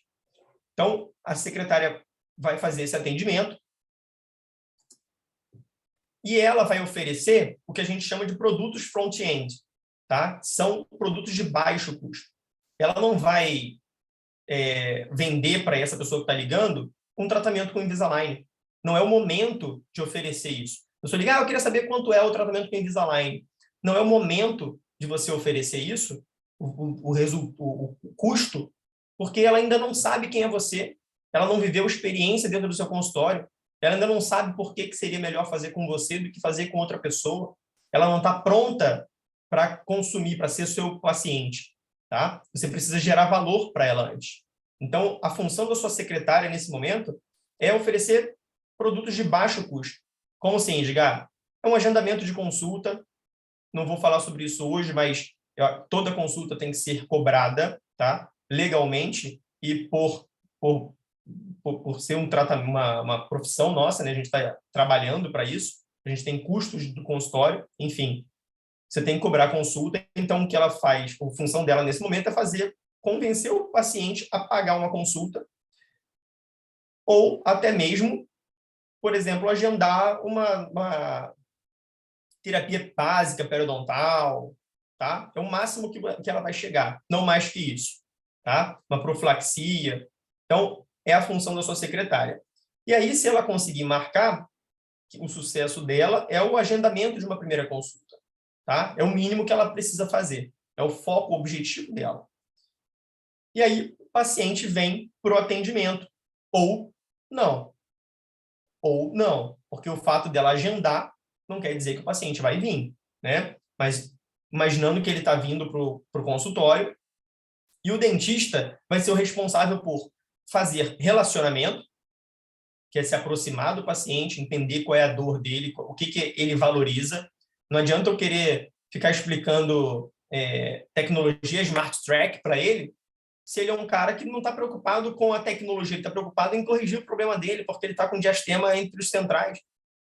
Então, a secretária vai fazer esse atendimento e ela vai oferecer o que a gente chama de produtos front-end, tá? São produtos de baixo custo. Ela não vai vender para essa pessoa que está ligando um tratamento com Invisalign. Não é o momento de oferecer isso. Eu só ligar, eu queria saber quanto é o tratamento com Invisalign. Não é o momento de você oferecer isso, o custo, porque ela ainda não sabe quem é você, ela não viveu experiência dentro do seu consultório, ela ainda não sabe por que seria melhor fazer com você do que fazer com outra pessoa, ela não está pronta para consumir, para ser seu paciente, tá? Você precisa gerar valor para ela antes. Então, a função da sua secretária nesse momento é oferecer produtos de baixo custo. Como assim, Edgar? É um agendamento de consulta, não vou falar sobre isso hoje, mas toda consulta tem que ser cobrada, tá? Legalmente e por ser uma profissão nossa, né? A gente está trabalhando para isso, a gente tem custos do consultório, enfim, você tem que cobrar a consulta. Então, o que ela faz, a função dela nesse momento é convencer o paciente a pagar uma consulta ou até mesmo, por exemplo, agendar uma terapia básica periodontal, tá? É o máximo que ela vai chegar, não mais que isso, tá? Uma profilaxia. Então, é a função da sua secretária. E aí, se ela conseguir marcar, o sucesso dela é o agendamento de uma primeira consulta, tá? É o mínimo que ela precisa fazer. É o foco, o objetivo dela. E aí, o paciente vem para o atendimento. Ou não. Ou não. Porque o fato dela agendar não quer dizer que o paciente vai vir, né? Mas imaginando que ele está vindo para o consultório e o dentista vai ser o responsável por fazer relacionamento, que é se aproximar do paciente, entender qual é a dor dele, o que ele valoriza. Não adianta eu querer ficar explicando tecnologia Smart Track para ele, se ele é um cara que não está preocupado com a tecnologia, ele está preocupado em corrigir o problema dele, porque ele está com diastema entre os centrais.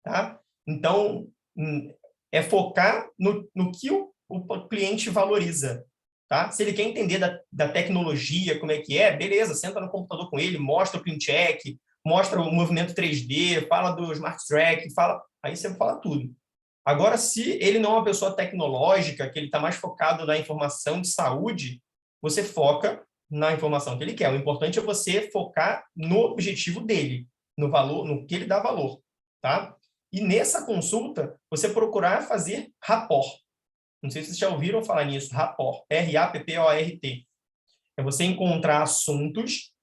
Tá? Então, é focar no que o cliente valoriza. Tá? Se ele quer entender da tecnologia, como é que é, beleza, senta no computador com ele, mostra o CleanCheck, mostra o movimento 3D, fala do Smart Track, aí você fala tudo. Agora, se ele não é uma pessoa tecnológica, que ele está mais focado na informação de saúde, você foca na informação que ele quer. O importante é você focar no objetivo dele, no valor, no que ele dá valor. Tá? E nessa consulta, você procurar fazer rapport. Não sei se vocês já ouviram falar nisso, rapport, R-A-P-P-O-R-T. É você encontrar assuntos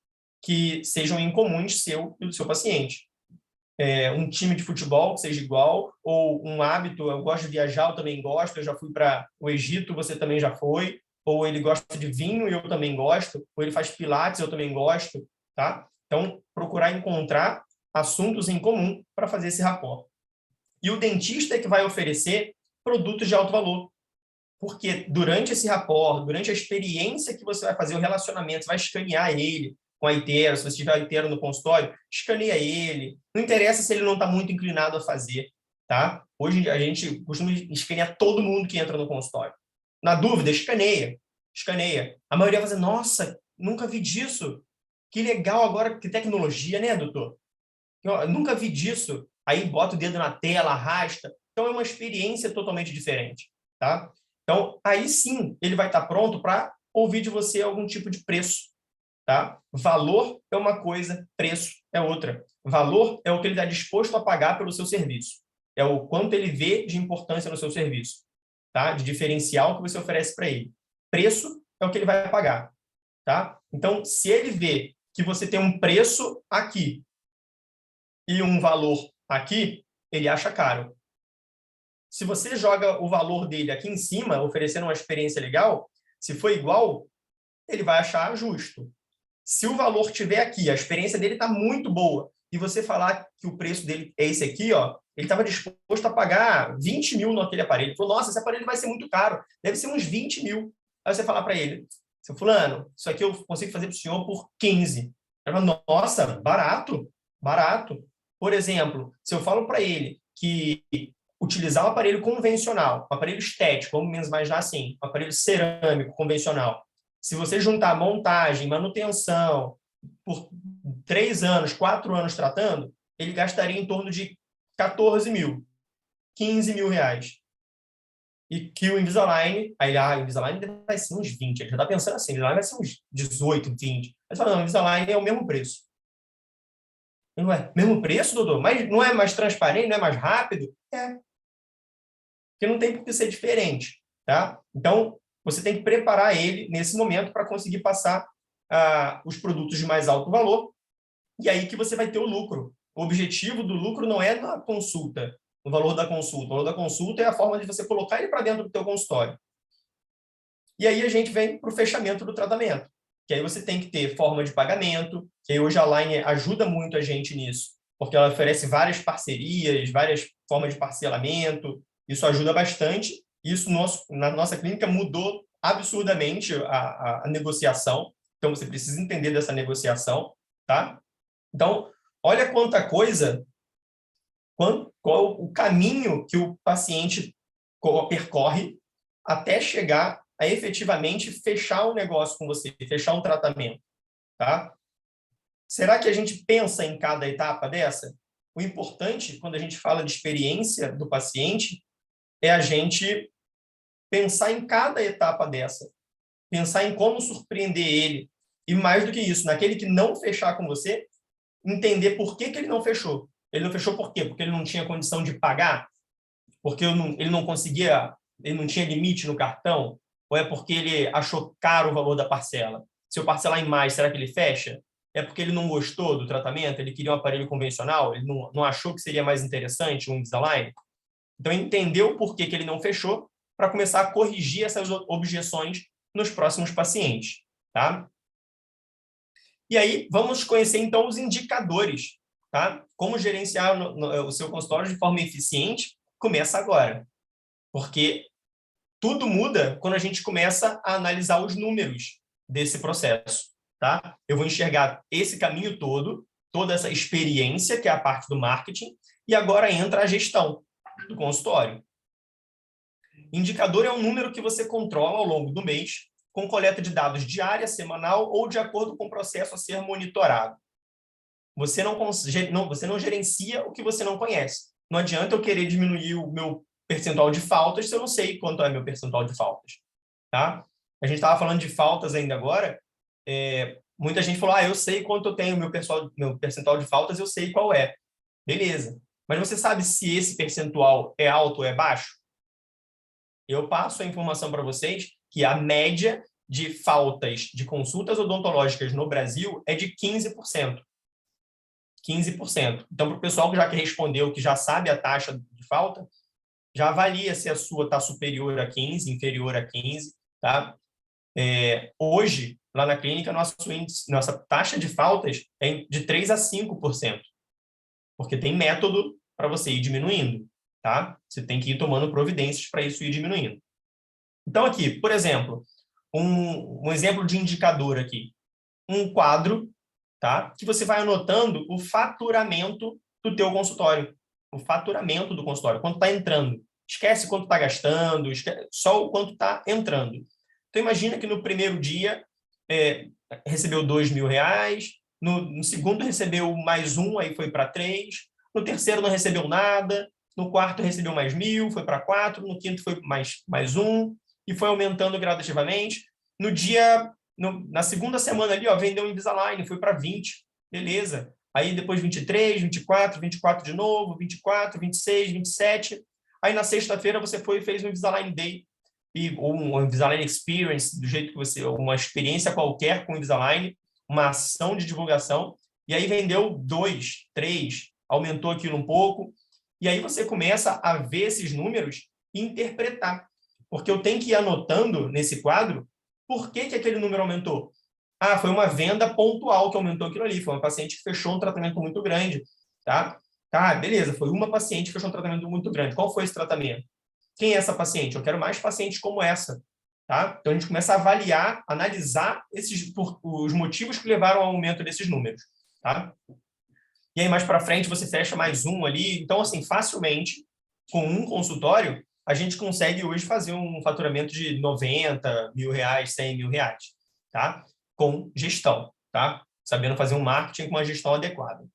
que sejam incomuns seu e do seu paciente. Um time de futebol que seja igual, ou um hábito, eu gosto de viajar, eu também gosto, eu já fui para o Egito, você também já foi, ou ele gosta de vinho e eu também gosto, ou ele faz pilates, eu também gosto, tá? Então, procurar encontrar assuntos em comum para fazer esse rapport. E o dentista é que vai oferecer produtos de alto valor, porque durante esse rapport, durante a experiência que você vai fazer, o relacionamento, você vai escanear ele com a itero, se você tiver a itero no consultório, escaneia ele. Não interessa se ele não está muito inclinado a fazer, tá? Hoje a gente costuma escanear todo mundo que entra no consultório. Na dúvida, escaneia. A maioria vai dizer, nossa, nunca vi disso. Que legal agora, que tecnologia, né, doutor? Eu nunca vi disso. Aí bota o dedo na tela, arrasta. Então é uma experiência totalmente diferente, tá? Então, aí sim, ele vai estar pronto para ouvir de você algum tipo de preço. tá? Valor é uma coisa, preço é outra. Valor é o que ele está disposto a pagar pelo seu serviço. É o quanto ele vê de importância no seu serviço, tá? De diferencial que você oferece para ele. Preço é o que ele vai pagar, tá? Então, se ele vê que você tem um preço aqui e um valor aqui, ele acha caro. Se você joga o valor dele aqui em cima, oferecendo uma experiência legal, se for igual, ele vai achar justo. Se o valor estiver aqui, a experiência dele está muito boa, e você falar que o preço dele é esse aqui, ó, ele estava disposto a pagar 20 mil naquele aparelho. Ele falou, nossa, esse aparelho vai ser muito caro, deve ser uns 20 mil. Aí você falar para ele, seu fulano, isso aqui eu consigo fazer para o senhor por 15. Ele fala, nossa, barato, barato. Por exemplo, se eu falo para ele que utilizar um aparelho convencional, um aparelho estético, vamos imaginar assim, um aparelho cerâmico convencional, se você juntar montagem, manutenção, por 3 anos, 4 anos tratando, ele gastaria em torno de 14 mil, 15 mil reais. E que o Invisalign, aí o Invisalign vai ser uns 20, ele já está pensando assim, o Invisalign vai ser uns 18, 20. Aí você fala, não, o Invisalign é o mesmo preço. Não é? Mesmo preço, doutor? Mas não é mais transparente, não é mais rápido? É. Porque não tem por que ser diferente, tá? Então, você tem que preparar ele nesse momento para conseguir passar os produtos de mais alto valor, e aí que você vai ter o lucro. O objetivo do lucro não é na consulta, no valor da consulta. O valor da consulta é a forma de você colocar ele para dentro do teu consultório. E aí a gente vem para o fechamento do tratamento, que aí você tem que ter forma de pagamento, que aí hoje a Align ajuda muito a gente nisso, porque ela oferece várias parcerias, várias formas de parcelamento, isso ajuda bastante. Isso na nossa clínica mudou absurdamente a negociação, então você precisa entender dessa negociação, tá? Então, olha quanta coisa, qual o caminho que o paciente percorre até chegar a efetivamente fechar um negócio com você, fechar um tratamento, tá? Será que a gente pensa em cada etapa dessa? O importante, quando a gente fala de experiência do paciente, é a gente pensar em cada etapa dessa, pensar em como surpreender ele, e mais do que isso, naquele que não fechar com você, entender por que ele não fechou. Ele não fechou por quê? Porque ele não tinha condição de pagar? Porque ele não conseguia, ele não tinha limite no cartão? Ou é porque ele achou caro o valor da parcela? Se eu parcelar em mais, será que ele fecha? É porque ele não gostou do tratamento? Ele queria um aparelho convencional? Ele não achou que seria mais interessante um Invisalign? Então, entender o porquê que ele não fechou para começar a corrigir essas objeções nos próximos pacientes, tá? E aí, vamos conhecer, então, os indicadores, tá? Como gerenciar o seu consultório de forma eficiente, começa agora. Porque tudo muda quando a gente começa a analisar os números desse processo, tá? Eu vou enxergar esse caminho todo, toda essa experiência, que é a parte do marketing, e agora entra a gestão do consultório. Indicador é um número que você controla ao longo do mês, com coleta de dados diária, semanal ou de acordo com o processo a ser monitorado. Você não gerencia o que você não conhece. Não adianta eu querer diminuir o meu percentual de faltas se eu não sei quanto é meu percentual de faltas, tá? A gente estava falando de faltas ainda agora. Muita gente falou, eu sei quanto eu tenho meu percentual de faltas, eu sei qual é. Beleza. Mas você sabe se esse percentual é alto ou é baixo? Eu passo a informação para vocês que a média de faltas de consultas odontológicas no Brasil é de 15%. 15%. Então, para o pessoal que já respondeu, que já sabe a taxa de falta, já avalia se a sua está superior a 15, inferior a 15, tá? Hoje, lá na clínica, nossa taxa de faltas é de 3% a 5%, porque tem método para você ir diminuindo, tá? Você tem que ir tomando providências para isso ir diminuindo. Então, aqui, por exemplo, um exemplo de indicador aqui, um quadro, tá? Que você vai anotando o faturamento do teu consultório, o faturamento do consultório, quanto está entrando. Esquece quanto está gastando, só o quanto está entrando. Então, imagina que no primeiro dia recebeu R$2.000, no segundo recebeu mais 1, aí foi para 3, no terceiro não recebeu nada, no quarto recebeu mais 1.000, foi para 4, no quinto foi mais 1, e foi aumentando gradativamente. No dia Na segunda semana ali, ó, vendeu o Invisalign, foi para 20, beleza. Aí depois 23, 24, 24 de novo, 24, 26, 27. Aí na sexta-feira você foi e fez um Invisalign Day, ou um Invisalign Experience, do jeito que você, uma experiência qualquer com o Invisalign, uma ação de divulgação, e aí vendeu 2, 3, aumentou aquilo um pouco, e aí você começa a ver esses números e interpretar. Porque eu tenho que ir anotando nesse quadro por que aquele número aumentou. Ah, foi uma venda pontual que aumentou aquilo ali, foi uma paciente que fechou um tratamento muito grande, tá? Tá, beleza, foi uma paciente que fechou um tratamento muito grande. Qual foi esse tratamento? Quem é essa paciente? Eu quero mais pacientes como essa, tá? Então, a gente começa a avaliar, analisar os motivos que levaram ao aumento desses números, tá? E aí, mais para frente, você fecha mais um ali. Então, assim, facilmente, com um consultório, a gente consegue hoje fazer um faturamento de 90 mil reais, 100 mil reais, tá? Com gestão, tá? Sabendo fazer um marketing com uma gestão adequada.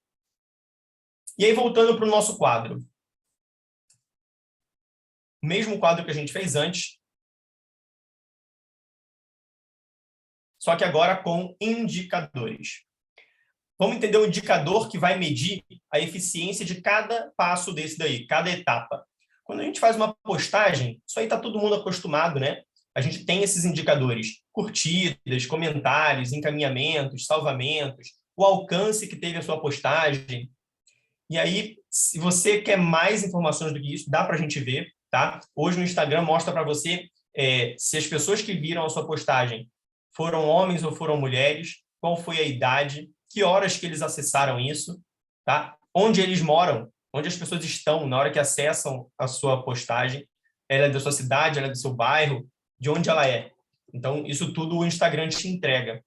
E aí, voltando para o nosso quadro. O mesmo quadro que a gente fez antes, só que agora com indicadores. Vamos entender o indicador que vai medir a eficiência de cada passo desse daí, cada etapa. Quando a gente faz uma postagem, isso aí está todo mundo acostumado, né? A gente tem esses indicadores, curtidas, comentários, encaminhamentos, salvamentos, o alcance que teve a sua postagem. E aí, se você quer mais informações do que isso, dá para a gente ver, tá? Hoje no Instagram mostra para você se as pessoas que viram a sua postagem foram homens ou foram mulheres, qual foi a idade, que horas que eles acessaram isso, tá? Onde eles moram, onde as pessoas estão na hora que acessam a sua postagem, ela é da sua cidade, ela é do seu bairro, de onde ela é. Então, isso tudo o Instagram te entrega.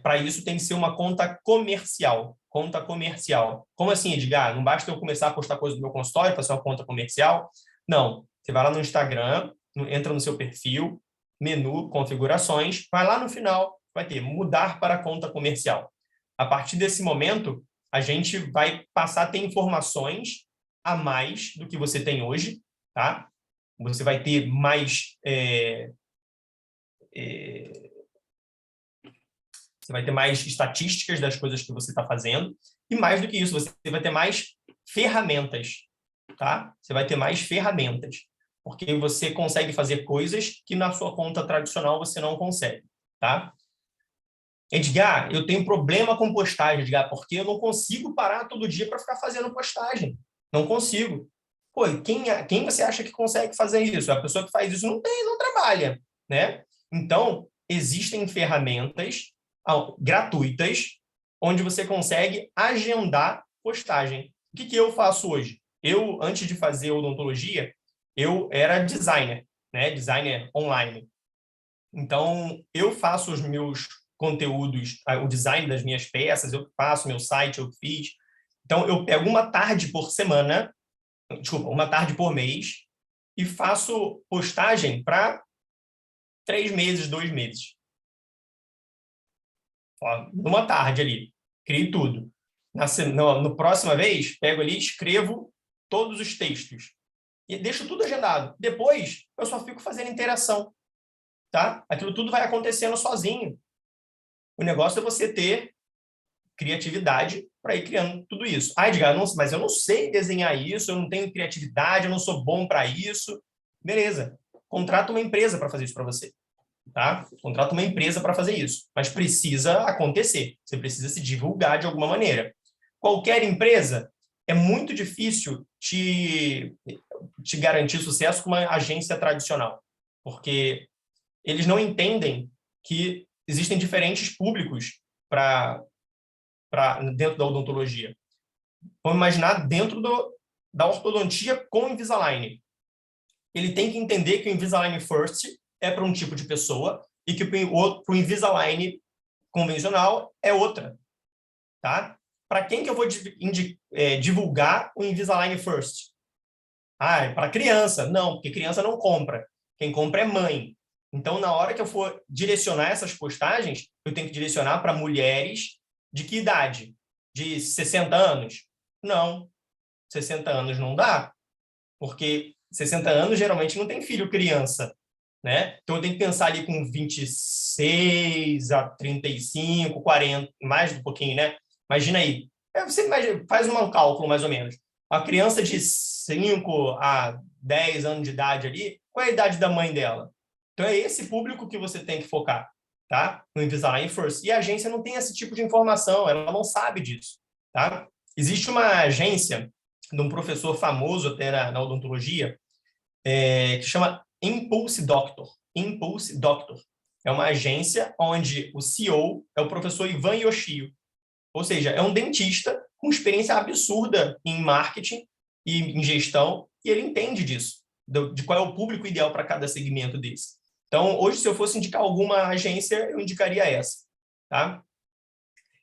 Para isso, tem que ser uma conta comercial. Conta comercial. Como assim, Edgar? Não basta eu começar a postar coisa do meu consultório para ser uma conta comercial? Não. Você vai lá no Instagram, entra no seu perfil, menu, configurações, vai lá no final, vai ter mudar para conta comercial. A partir desse momento, a gente vai passar a ter informações a mais do que você tem hoje, tá? Você vai ter mais... Você vai ter mais estatísticas das coisas que você está fazendo. E mais do que isso, você vai ter mais ferramentas, tá? Você vai ter mais ferramentas. Porque você consegue fazer coisas que na sua conta tradicional você não consegue, tá? Edgar, eu tenho problema com postagem, Edgar, porque eu não consigo parar todo dia para ficar fazendo postagem. Não consigo. Pô, e quem você acha que consegue fazer isso? A pessoa que faz isso não trabalha, né? Então, existem ferramentas gratuitas onde você consegue agendar postagem. O que eu faço hoje? Eu, antes de fazer odontologia, eu era designer, né? Designer online. Então, eu faço os meus conteúdos, o design das minhas peças, eu faço meu site, eu fiz. Então, eu pego uma tarde por semana, uma tarde por mês, e faço postagem para 3 meses, 2 meses. Numa tarde ali, crio tudo. Na próxima vez, pego ali, escrevo todos os textos e deixo tudo agendado. Depois, eu só fico fazendo interação, tá? Aquilo tudo vai acontecendo sozinho. O negócio é você ter criatividade para ir criando tudo isso. Ah, Edgar, mas eu não sei desenhar isso, eu não tenho criatividade, eu não sou bom para isso. Beleza. Contrata uma empresa para fazer isso para você. Tá? Contrata uma empresa para fazer isso. Mas precisa acontecer. Você precisa se divulgar de alguma maneira. Qualquer empresa, é muito difícil te garantir sucesso com uma agência tradicional. Porque eles não entendem que existem diferentes públicos dentro da odontologia. Vamos imaginar dentro da ortodontia com Invisalign. Ele tem que entender que o Invisalign First é para um tipo de pessoa e que o Invisalign convencional é outra. Tá? Para quem que eu vou divulgar o Invisalign First? Ah, é para criança. Não, porque criança não compra. Quem compra é mãe. Então, na hora que eu for direcionar essas postagens, eu tenho que direcionar para mulheres de que idade? De 60 anos? Não. 60 anos não dá, porque 60 anos geralmente não tem filho criança. né? Então, eu tenho que pensar ali com 26 a 35, 40, mais um pouquinho, né? Imagina aí. Você faz um cálculo, mais ou menos. A criança de 5 a 10 anos de idade ali, qual é a idade da mãe dela? Então, é esse público que você tem que focar, tá? No Invisalign First. E a agência não tem esse tipo de informação, ela não sabe disso, tá? Existe uma agência de um professor famoso até na odontologia, que chama Impulse Doctor. Impulse Doctor. É uma agência onde o CEO é o professor Ivan Yoshio. Ou seja, é um dentista com experiência absurda em marketing e em gestão, e ele entende disso, de qual é o público ideal para cada segmento desse. Então, hoje, se eu fosse indicar alguma agência, eu indicaria essa, tá?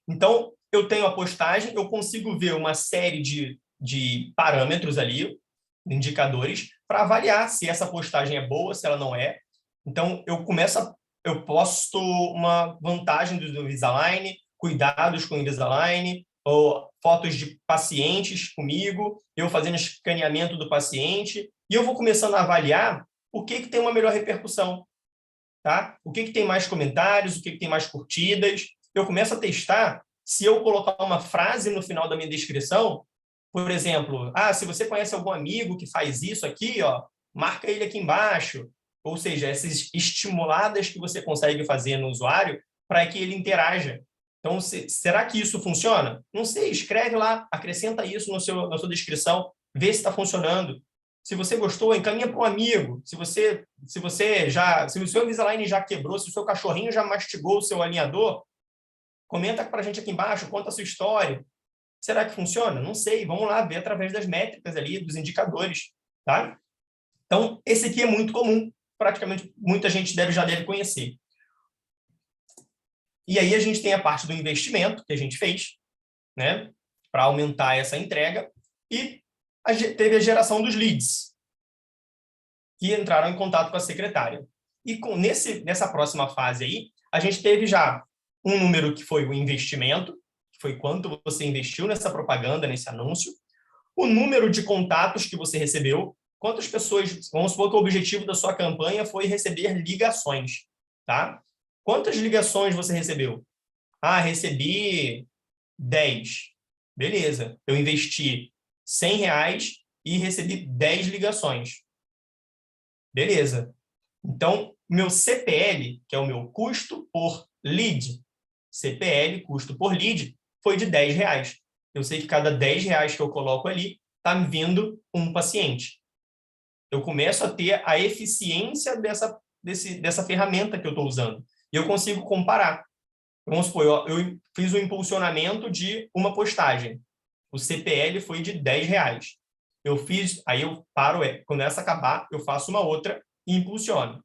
Então, eu tenho a postagem, eu consigo ver uma série de parâmetros ali, indicadores, para avaliar se essa postagem é boa, se ela não é. Então, eu posto uma vantagem do Invisalign, cuidados com o Invisalign, ou fotos de pacientes comigo, eu fazendo escaneamento do paciente, e eu vou começando a avaliar o que tem uma melhor repercussão, tá? O que tem mais comentários, o que tem mais curtidas. Eu começo a testar se eu colocar uma frase no final da minha descrição, por exemplo, se você conhece algum amigo que faz isso aqui, ó, marca ele aqui embaixo. Ou seja, essas estimuladas que você consegue fazer no usuário para que ele interaja. Então, será que isso funciona? Não sei, escreve lá, acrescenta isso na sua descrição, vê se está funcionando. Se você gostou, encaminha para um amigo. Se o seu Invisalign já quebrou, se o seu cachorrinho já mastigou o seu alinhador, comenta para a gente aqui embaixo, conta a sua história. Será que funciona? Não sei, vamos lá ver através das métricas ali, dos indicadores, tá? Então, esse aqui é muito comum, praticamente muita gente já deve conhecer. E aí a gente tem a parte do investimento que a gente fez, né, para aumentar essa entrega, e teve a geração dos leads, que entraram em contato com a secretária. E nessa próxima fase aí, a gente teve já um número que foi o investimento, que foi quanto você investiu nessa propaganda, nesse anúncio, o número de contatos que você recebeu, quantas pessoas, vamos supor que o objetivo da sua campanha foi receber ligações, tá? Quantas ligações você recebeu? Recebi 10. Beleza, eu investi R$100 e recebi 10 ligações. Beleza. Então, meu CPL, que é o meu custo por lead, CPL, custo por lead, foi de R$10. Eu sei que cada R$10 que eu coloco ali está me vindo um paciente. Eu começo a ter a eficiência dessa ferramenta que eu estou usando. E eu consigo comparar. Vamos supor, eu fiz o impulsionamento de uma postagem. O CPL foi de R$10. Aí eu paro, quando essa acabar, eu faço uma outra e impulsiono.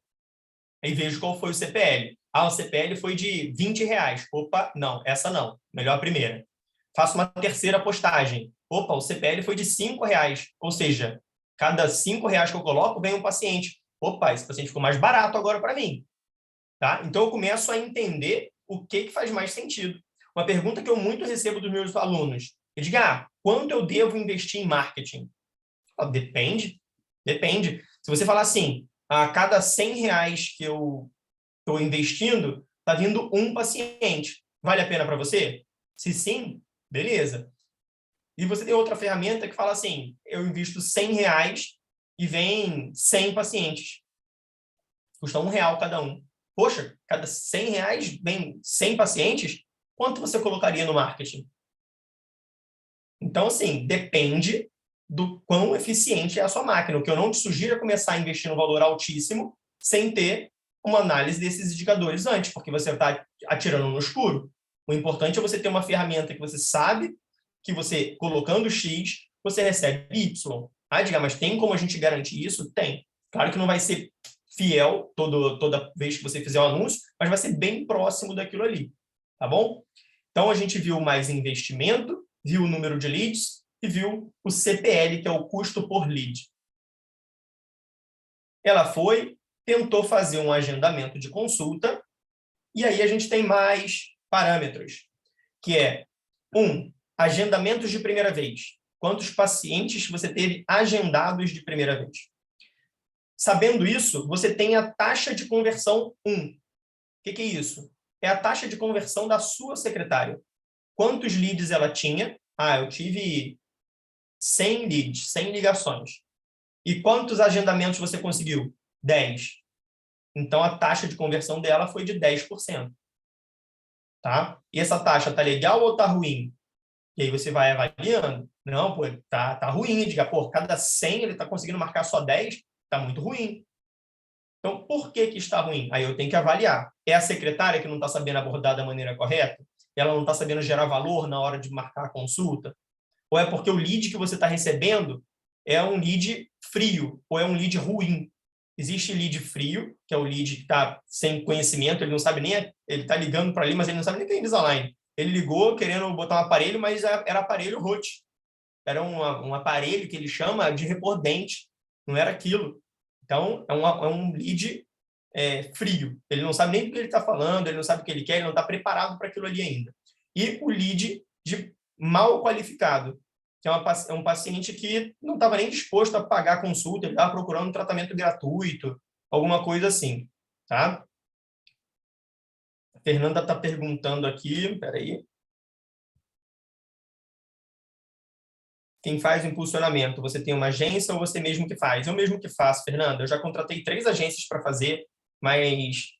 Aí vejo qual foi o CPL. O CPL foi de R$20. Opa, não, essa não. Melhor a primeira. Faço uma terceira postagem. Opa, o CPL foi de R$5. Ou seja, cada R$5 que eu coloco, vem um paciente. Opa, esse paciente ficou mais barato agora para mim. Tá? Então, eu começo a entender o que faz mais sentido. Uma pergunta que eu muito recebo dos meus alunos. Eu digo, quanto eu devo investir em marketing? Depende. Se você falar assim, a cada R$100 que eu estou investindo, está vindo um paciente. Vale a pena para você? Se sim, beleza. E você tem outra ferramenta que fala assim, eu invisto R$100 e vem 100 pacientes. Custa R$1 cada um. Poxa, cada R$100 vem 100 pacientes, quanto você colocaria no marketing? Então, assim, depende do quão eficiente é a sua máquina. O que eu não te sugiro é começar a investir num valor altíssimo sem ter uma análise desses indicadores antes, porque você está atirando no escuro. O importante é você ter uma ferramenta que você sabe que você, colocando X, você recebe Y. Diga, mas tem como a gente garantir isso? Tem. Claro que não vai ser fiel toda vez que você fizer o anúncio, mas vai ser bem próximo daquilo ali, tá bom? Então, a gente viu mais investimento, viu o número de leads e viu o CPL, que é o custo por lead. Ela tentou fazer um agendamento de consulta, e aí a gente tem mais parâmetros, que é, agendamentos de primeira vez. Quantos pacientes você teve agendados de primeira vez? Sabendo isso, você tem a taxa de conversão 1. O que é isso? É a taxa de conversão da sua secretária. Quantos leads ela tinha? Eu tive 100 leads, 100 ligações. E quantos agendamentos você conseguiu? 10. Então, a taxa de conversão dela foi de 10%. Tá? E essa taxa tá legal ou tá ruim? E aí você vai avaliando. Não, pô, tá ruim. Diga, pô, cada 100 ele tá conseguindo marcar só 10, tá muito ruim. Então, por que está ruim? Aí eu tenho que avaliar. É a secretária que não está sabendo abordar da maneira correta? Ela não está sabendo gerar valor na hora de marcar a consulta? Ou é porque o lead que você está recebendo é um lead frio, ou é um lead ruim? Existe lead frio, que é o lead que está sem conhecimento, ele não sabe nem... Ele está ligando para ali, mas ele não sabe nem que é Invisalign. Ele ligou querendo botar um aparelho, mas era aparelho rote. Era um aparelho que ele chama de repor dente. Não era aquilo. Então, é um lead frio. Ele não sabe nem do que ele está falando, ele não sabe o que ele quer, ele não está preparado para aquilo ali ainda. E o lead de mal qualificado, que é um paciente que não estava nem disposto a pagar a consulta, ele estava procurando um tratamento gratuito, alguma coisa assim. Tá? A Fernanda está perguntando aqui, peraí. Quem faz o impulsionamento? Você tem uma agência ou você mesmo que faz? Eu mesmo que faço, Fernanda. Eu já contratei 3 agências para fazer, mas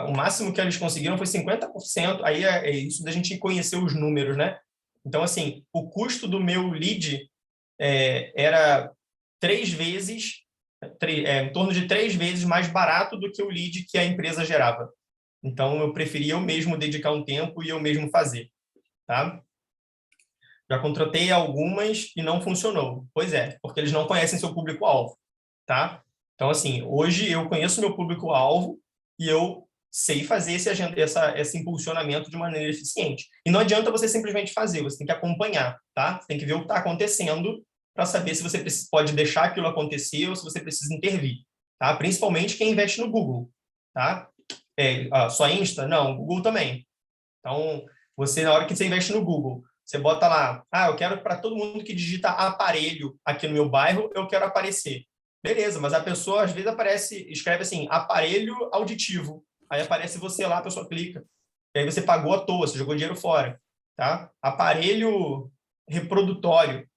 o máximo que eles conseguiram foi 50%. Aí é isso da gente conhecer os números, né? Então, assim, o custo do meu lead era 3 vezes, em torno de 3 vezes mais barato do que o lead que a empresa gerava. Então, eu preferia eu mesmo dedicar um tempo e eu mesmo fazer, tá? Já contratei algumas e não funcionou. Pois é, porque eles não conhecem seu público-alvo, tá? Então, assim, hoje eu conheço meu público-alvo e eu sei fazer esse impulsionamento de maneira eficiente. E não adianta você simplesmente fazer, você tem que acompanhar, tá? Você tem que ver o que está acontecendo para saber se você pode deixar aquilo acontecer ou se você precisa intervir, tá? Principalmente quem investe no Google, tá? Só Insta? Não, Google também. Então, você, na hora que você investe no Google, você bota lá, eu quero para todo mundo que digita aparelho aqui no meu bairro, eu quero aparecer. Beleza, mas a pessoa às vezes escreve assim, aparelho auditivo. Aí aparece você lá, a pessoa clica. E aí você pagou à toa, você jogou dinheiro fora. Tá? Aparelho reprodutório.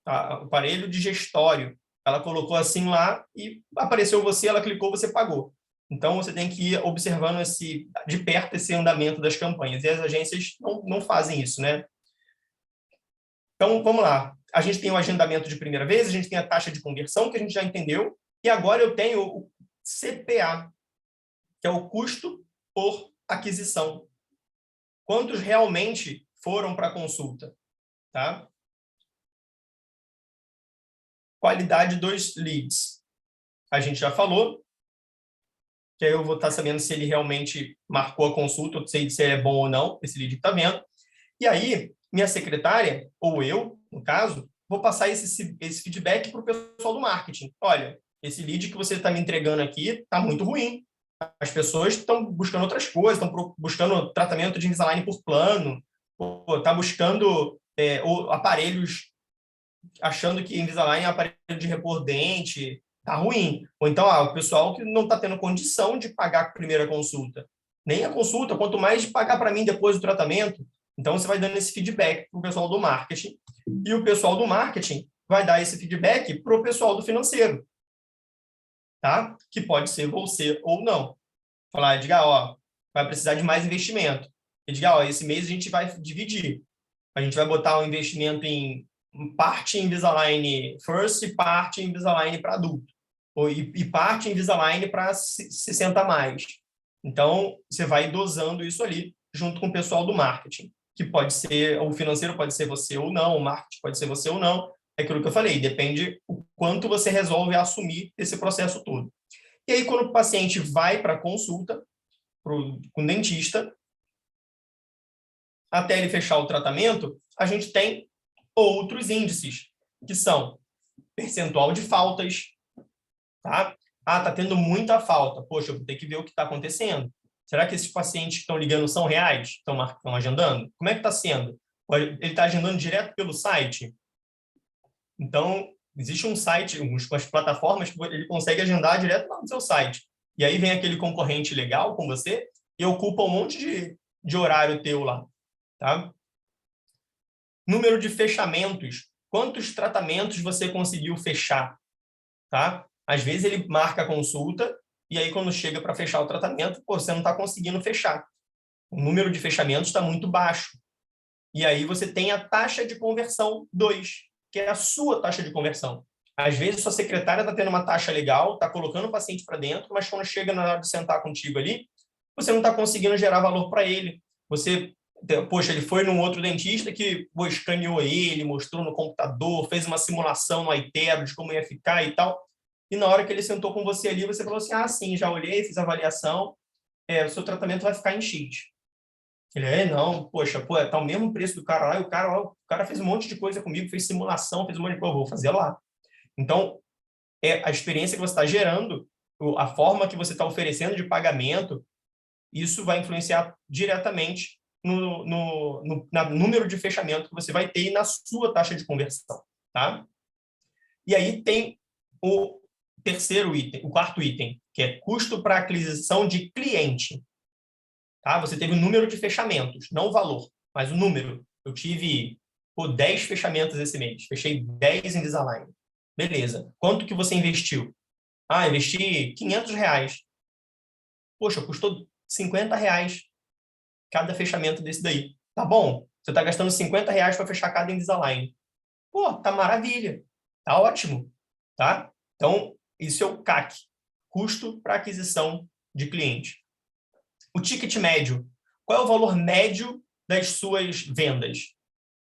Tá? Aparelho digestório. Ela colocou assim lá e apareceu você, ela clicou, você pagou. Então, você tem que ir observando de perto esse andamento das campanhas. E as agências não fazem isso, né? Então, vamos lá. A gente tem o agendamento de primeira vez, a gente tem a taxa de conversão, que a gente já entendeu, e agora eu tenho o CPA, que é o custo por aquisição. Quantos realmente foram para a consulta? Tá? Qualidade dos leads. A gente já falou, que aí eu vou estar sabendo se ele realmente marcou a consulta, ou se ele é bom ou não, esse lead que está vendo. E aí, minha secretária, ou eu, no caso, vou passar esse feedback para o pessoal do marketing. Olha, esse lead que você está me entregando aqui está muito ruim. As pessoas estão buscando outras coisas, estão buscando tratamento de Invisalign por plano, está buscando aparelhos, achando que Invisalign é aparelho de repor dente, está ruim. Ou então, o pessoal que não está tendo condição de pagar a primeira consulta. Nem a consulta, quanto mais de pagar para mim depois do tratamento. Então, você vai dando esse feedback para o pessoal do marketing. E o pessoal do marketing vai dar esse feedback para o pessoal do financeiro. Tá? Que pode ser você ou não. Falar, diga, vai precisar de mais investimento. E diga, esse mês a gente vai dividir. A gente vai botar um investimento em parte Invisalign First e parte Invisalign para adulto. E parte Invisalign para 60 mais. Então, você vai dosando isso ali junto com o pessoal do marketing, que pode ser, o financeiro pode ser você ou não, o marketing pode ser você ou não. É aquilo que eu falei, depende o quanto você resolve assumir esse processo todo. E aí, quando o paciente vai para a consulta com o dentista, até ele fechar o tratamento, a gente tem outros índices, que são percentual de faltas, tá? Tá tendo muita falta. Poxa, eu vou ter que ver o que está acontecendo. Será que esses pacientes que estão ligando são reais? Estão agendando? Como é que está sendo? Ele está agendando direto pelo site? Então, existe um site, umas plataformas que ele consegue agendar direto lá no seu site. E aí vem aquele concorrente legal com você e ocupa um monte de horário teu lá, tá? Número de fechamentos. Quantos tratamentos você conseguiu fechar, tá? Às vezes ele marca a consulta e aí quando chega para fechar o tratamento, pô, você não está conseguindo fechar. O número de fechamentos está muito baixo. E aí você tem a taxa de conversão 2, que é a sua taxa de conversão. Às vezes sua secretária está tendo uma taxa legal, está colocando o paciente para dentro, mas quando chega na hora de sentar contigo ali, você não está conseguindo gerar valor para ele. Você, poxa, ele foi num outro dentista que escaneou ele, mostrou no computador, fez uma simulação no iTero de como ia ficar e tal. E na hora que ele sentou com você ali, você falou assim, sim, já olhei, fiz a avaliação, o seu tratamento vai ficar em X. Ele, não, poxa, pô, tá o mesmo preço do cara lá, e o cara fez um monte de coisa comigo, fez simulação, fez um monte de coisa, eu vou fazer lá. Então, a experiência que você está gerando, a forma que você está oferecendo de pagamento, isso vai influenciar diretamente no número de fechamento que você vai ter e na sua taxa de conversão, tá? E aí tem o terceiro item, o quarto item, que é custo para aquisição de cliente. Tá? Você teve o número de fechamentos, não o valor, mas o número. Eu tive 10 fechamentos esse mês. Fechei 10 Invisalign. Beleza. Quanto que você investiu? Investi R$500. Poxa, custou R$50 cada fechamento desse daí. Tá bom. Você está gastando R$50 para fechar cada Invisalign. Pô, tá maravilha. Tá ótimo. Tá? Então, isso é o CAC. Custo para aquisição de cliente. O ticket médio. Qual é o valor médio das suas vendas?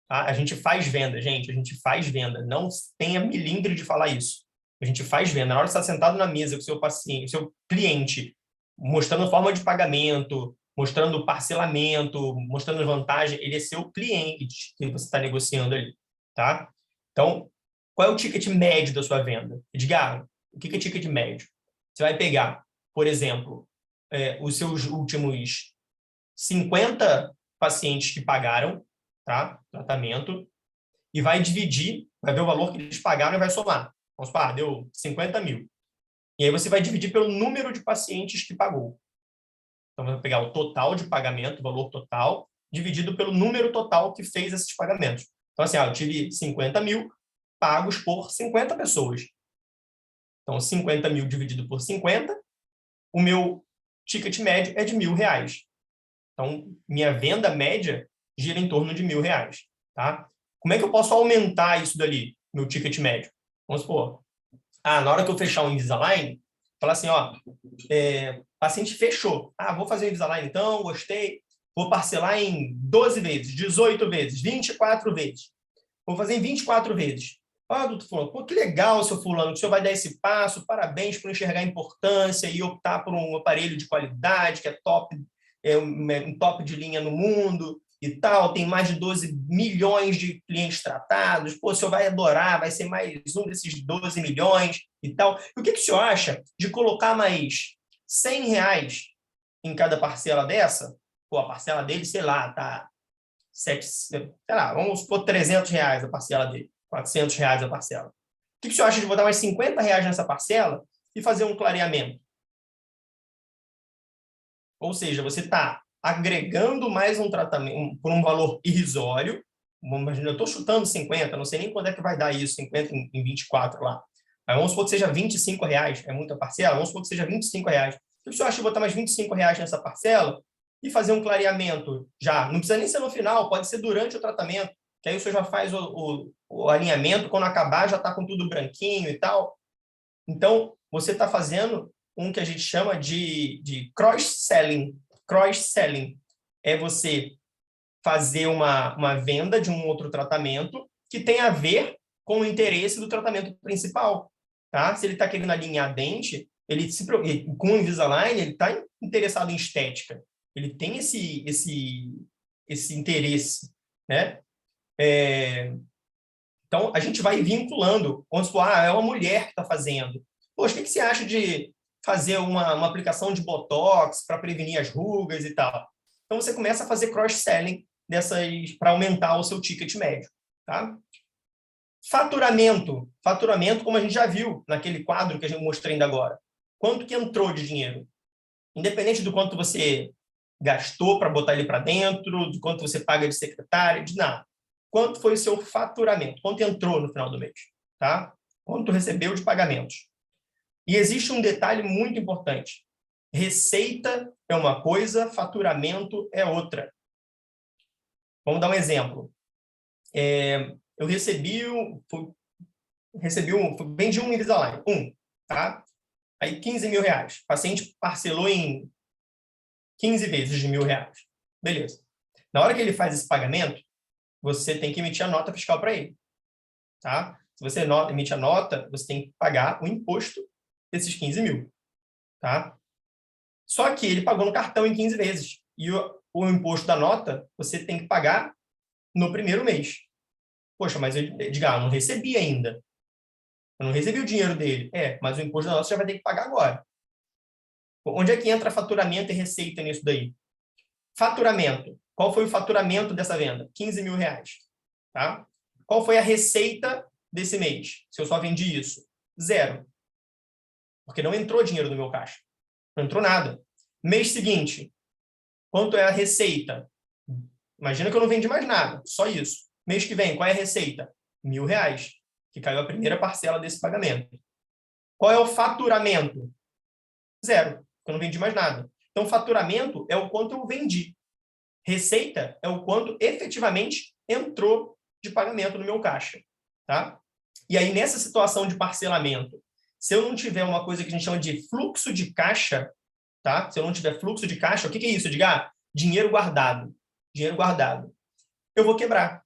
Tá? A gente faz venda, gente. A gente faz venda. Não tenha milímetro de falar isso. A gente faz venda. Na hora que você está sentado na mesa com o seu paciente, seu cliente, mostrando forma de pagamento, mostrando parcelamento, mostrando vantagem, ele é seu cliente que você está negociando ali. Tá? Então, qual é o ticket médio da sua venda? Edgar, o que é ticket médio? Você vai pegar, por exemplo, os seus últimos 50 pacientes que pagaram, tá? Tratamento, e vai dividir, vai ver o valor que eles pagaram e vai somar. Vamos supor, deu 50 mil. E aí você vai dividir pelo número de pacientes que pagou. Então, você vai pegar o total de pagamento, o valor total, dividido pelo número total que fez esses pagamentos. Então, assim, eu tive 50 mil pagos por 50 pessoas. Então, 50 mil dividido por 50, o meu ticket médio é de R$1.000. Então, minha venda média gira em torno de R$1.000. Tá? Como é que eu posso aumentar isso dali, meu ticket médio? Vamos supor, na hora que eu fechar um Invisalign, falar assim, paciente fechou. Vou fazer o Invisalign então, gostei. Vou parcelar em 12 vezes, 18 vezes, 24 vezes. Vou fazer em 24 vezes. Doutor Fulano, pô, que legal, seu Fulano, que o senhor vai dar esse passo, parabéns por enxergar a importância e optar por um aparelho de qualidade, que é top, um top de linha no mundo e tal, tem mais de 12 milhões de clientes tratados, pô, o senhor vai adorar, vai ser mais um desses 12 milhões e tal. E o que o senhor acha de colocar mais R$100 em cada parcela dessa? Pô, a parcela dele, sei lá, tá vamos supor R$300 a parcela dele. R$400 a parcela. O que o senhor acha de botar mais R$50 nessa parcela e fazer um clareamento? Ou seja, você está agregando mais um tratamento por um valor irrisório. Eu estou chutando 50, não sei nem quando é que vai dar isso, 50 em 24 lá. Mas vamos supor que seja R$25, é muita parcela, vamos supor que seja R$25. O que o senhor acha de botar mais R$25 nessa parcela e fazer um clareamento já? Não precisa nem ser no final, pode ser durante o tratamento, que aí o senhor já faz o alinhamento, quando acabar já está com tudo branquinho e tal. Então, você está fazendo um que a gente chama de cross-selling. Cross-selling é você fazer uma venda de um outro tratamento que tem a ver com o interesse do tratamento principal. Tá? Se ele está querendo alinhar dente, com o Invisalign, ele está interessado em estética. Ele tem esse interesse, né? Então, a gente vai vinculando. Vamos supor, é uma mulher que está fazendo. Poxa, o que você acha de fazer uma aplicação de Botox para prevenir as rugas e tal? Então, você começa a fazer cross-selling para aumentar o seu ticket médio. Tá? Faturamento. Faturamento, como a gente já viu naquele quadro que a gente mostrou ainda agora. Quanto que entrou de dinheiro? Independente do quanto você gastou para botar ele para dentro, do quanto você paga de secretária, de nada. Quanto foi o seu faturamento? Quanto entrou no final do mês? Tá? Quanto recebeu de pagamentos? E existe um detalhe muito importante. Receita é uma coisa, faturamento é outra. Vamos dar um exemplo. Eu vendi um Invisalign, tá? Aí 15 mil reais. O paciente parcelou em 15 vezes de R$1.000. Beleza. Na hora que ele faz esse pagamento, você tem que emitir a nota fiscal para ele. Tá? Se você emite a nota, você tem que pagar o imposto desses 15 mil. Tá? Só que ele pagou no cartão em 15 vezes. E o imposto da nota, você tem que pagar no primeiro mês. Poxa, mas Edgar, eu não recebi ainda. Eu não recebi o dinheiro dele. Mas o imposto da nota você já vai ter que pagar agora. Onde é que entra faturamento e receita nisso daí? Faturamento. Qual foi o faturamento dessa venda? 15 mil reais. Tá? Qual foi a receita desse mês? Se eu só vendi isso? 0. Porque não entrou dinheiro no meu caixa. Não entrou nada. Mês seguinte, quanto é a receita? Imagina que eu não vendi mais nada, só isso. Mês que vem, qual é a receita? R$1.000, que caiu a primeira parcela desse pagamento. Qual é o faturamento? 0, porque eu não vendi mais nada. Então, faturamento é o quanto eu vendi. Receita é o quanto efetivamente entrou de pagamento no meu caixa. Tá? E aí, nessa situação de parcelamento, se eu não tiver uma coisa que a gente chama de fluxo de caixa, tá? Se eu não tiver fluxo de caixa, o que é isso, Edgar? Dinheiro guardado. Dinheiro guardado. Eu vou quebrar.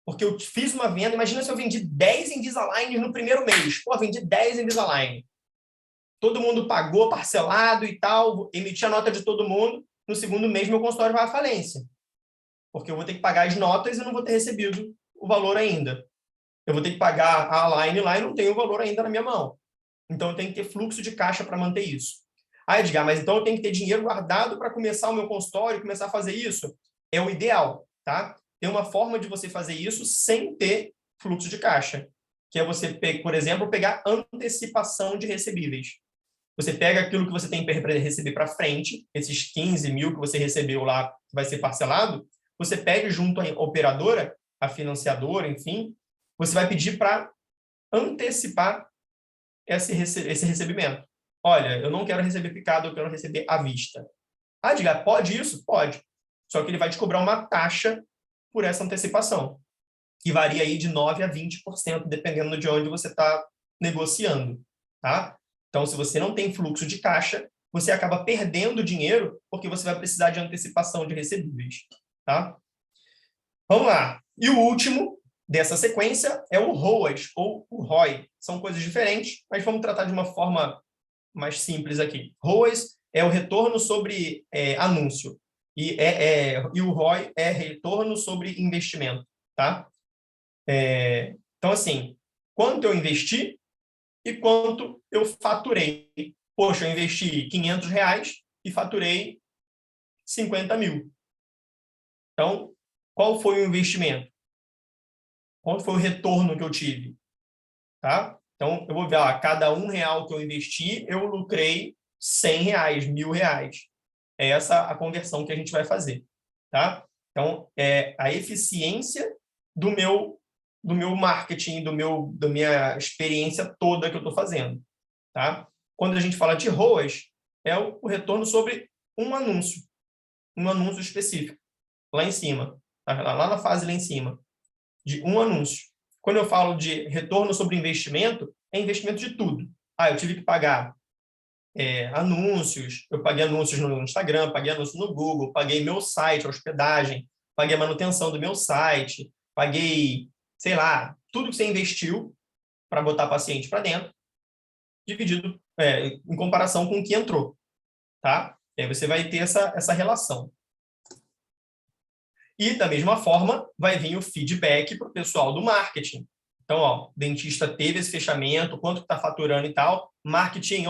Porque eu fiz uma venda, imagina se eu vendi 10 Invisalign no primeiro mês. Pô, vendi 10 Invisalign. Todo mundo pagou parcelado e tal, emiti a nota de todo mundo. No segundo mês, meu consultório vai à falência. Porque eu vou ter que pagar as notas e não vou ter recebido o valor ainda. Eu vou ter que pagar a line lá e não tenho o valor ainda na minha mão. Então, eu tenho que ter fluxo de caixa para manter isso. Edgar, mas então eu tenho que ter dinheiro guardado para começar o meu consultório e começar a fazer isso? É o ideal, tá? Tem uma forma de você fazer isso sem ter fluxo de caixa, que é você, por exemplo, pegar antecipação de recebíveis. Você pega aquilo que você tem para receber para frente, esses 15 mil que você recebeu lá, que vai ser parcelado, você pede junto à operadora, a financiadora, enfim, você vai pedir para antecipar esse recebimento. Olha, eu não quero receber picado, eu quero receber à vista. Edgar, pode isso? Pode. Só que ele vai te cobrar uma taxa por essa antecipação, que varia aí de 9% a 20%, dependendo de onde você está negociando. Tá? Então, se você não tem fluxo de caixa, você acaba perdendo dinheiro porque você vai precisar de antecipação de recebíveis. Tá? Vamos lá. E o último dessa sequência é o ROAS, ou o ROI. São coisas diferentes, mas vamos tratar de uma forma mais simples aqui. ROAS é o retorno sobre anúncio. E o ROI é retorno sobre investimento. Tá? Então, assim, quanto eu investi e quanto eu faturei. Poxa, eu investi R$500 e faturei 50 mil. Então, qual foi o investimento? Quanto foi o retorno que eu tive? Tá? Então, eu vou ver, cada R$1 que eu investi, eu lucrei R$100, R$1.000. É essa a conversão que a gente vai fazer. Tá? Então, é a eficiência do meu marketing, da minha experiência toda que eu estou fazendo. Tá? Quando a gente fala de ROAS, é o retorno sobre um anúncio específico, lá em cima, lá na fase lá em cima, de um anúncio. Quando eu falo de retorno sobre investimento, é investimento de tudo. Eu tive que pagar anúncios, eu paguei anúncios no Instagram, paguei anúncios no Google, paguei meu site, a hospedagem, paguei a manutenção do meu site, paguei, sei lá, tudo que você investiu para botar paciente para dentro, dividido em comparação com o que entrou. Tá? E aí você vai ter essa relação. E, da mesma forma, vai vir o feedback para o pessoal do marketing. Então, o dentista teve esse fechamento, quanto está faturando e tal. Marketing,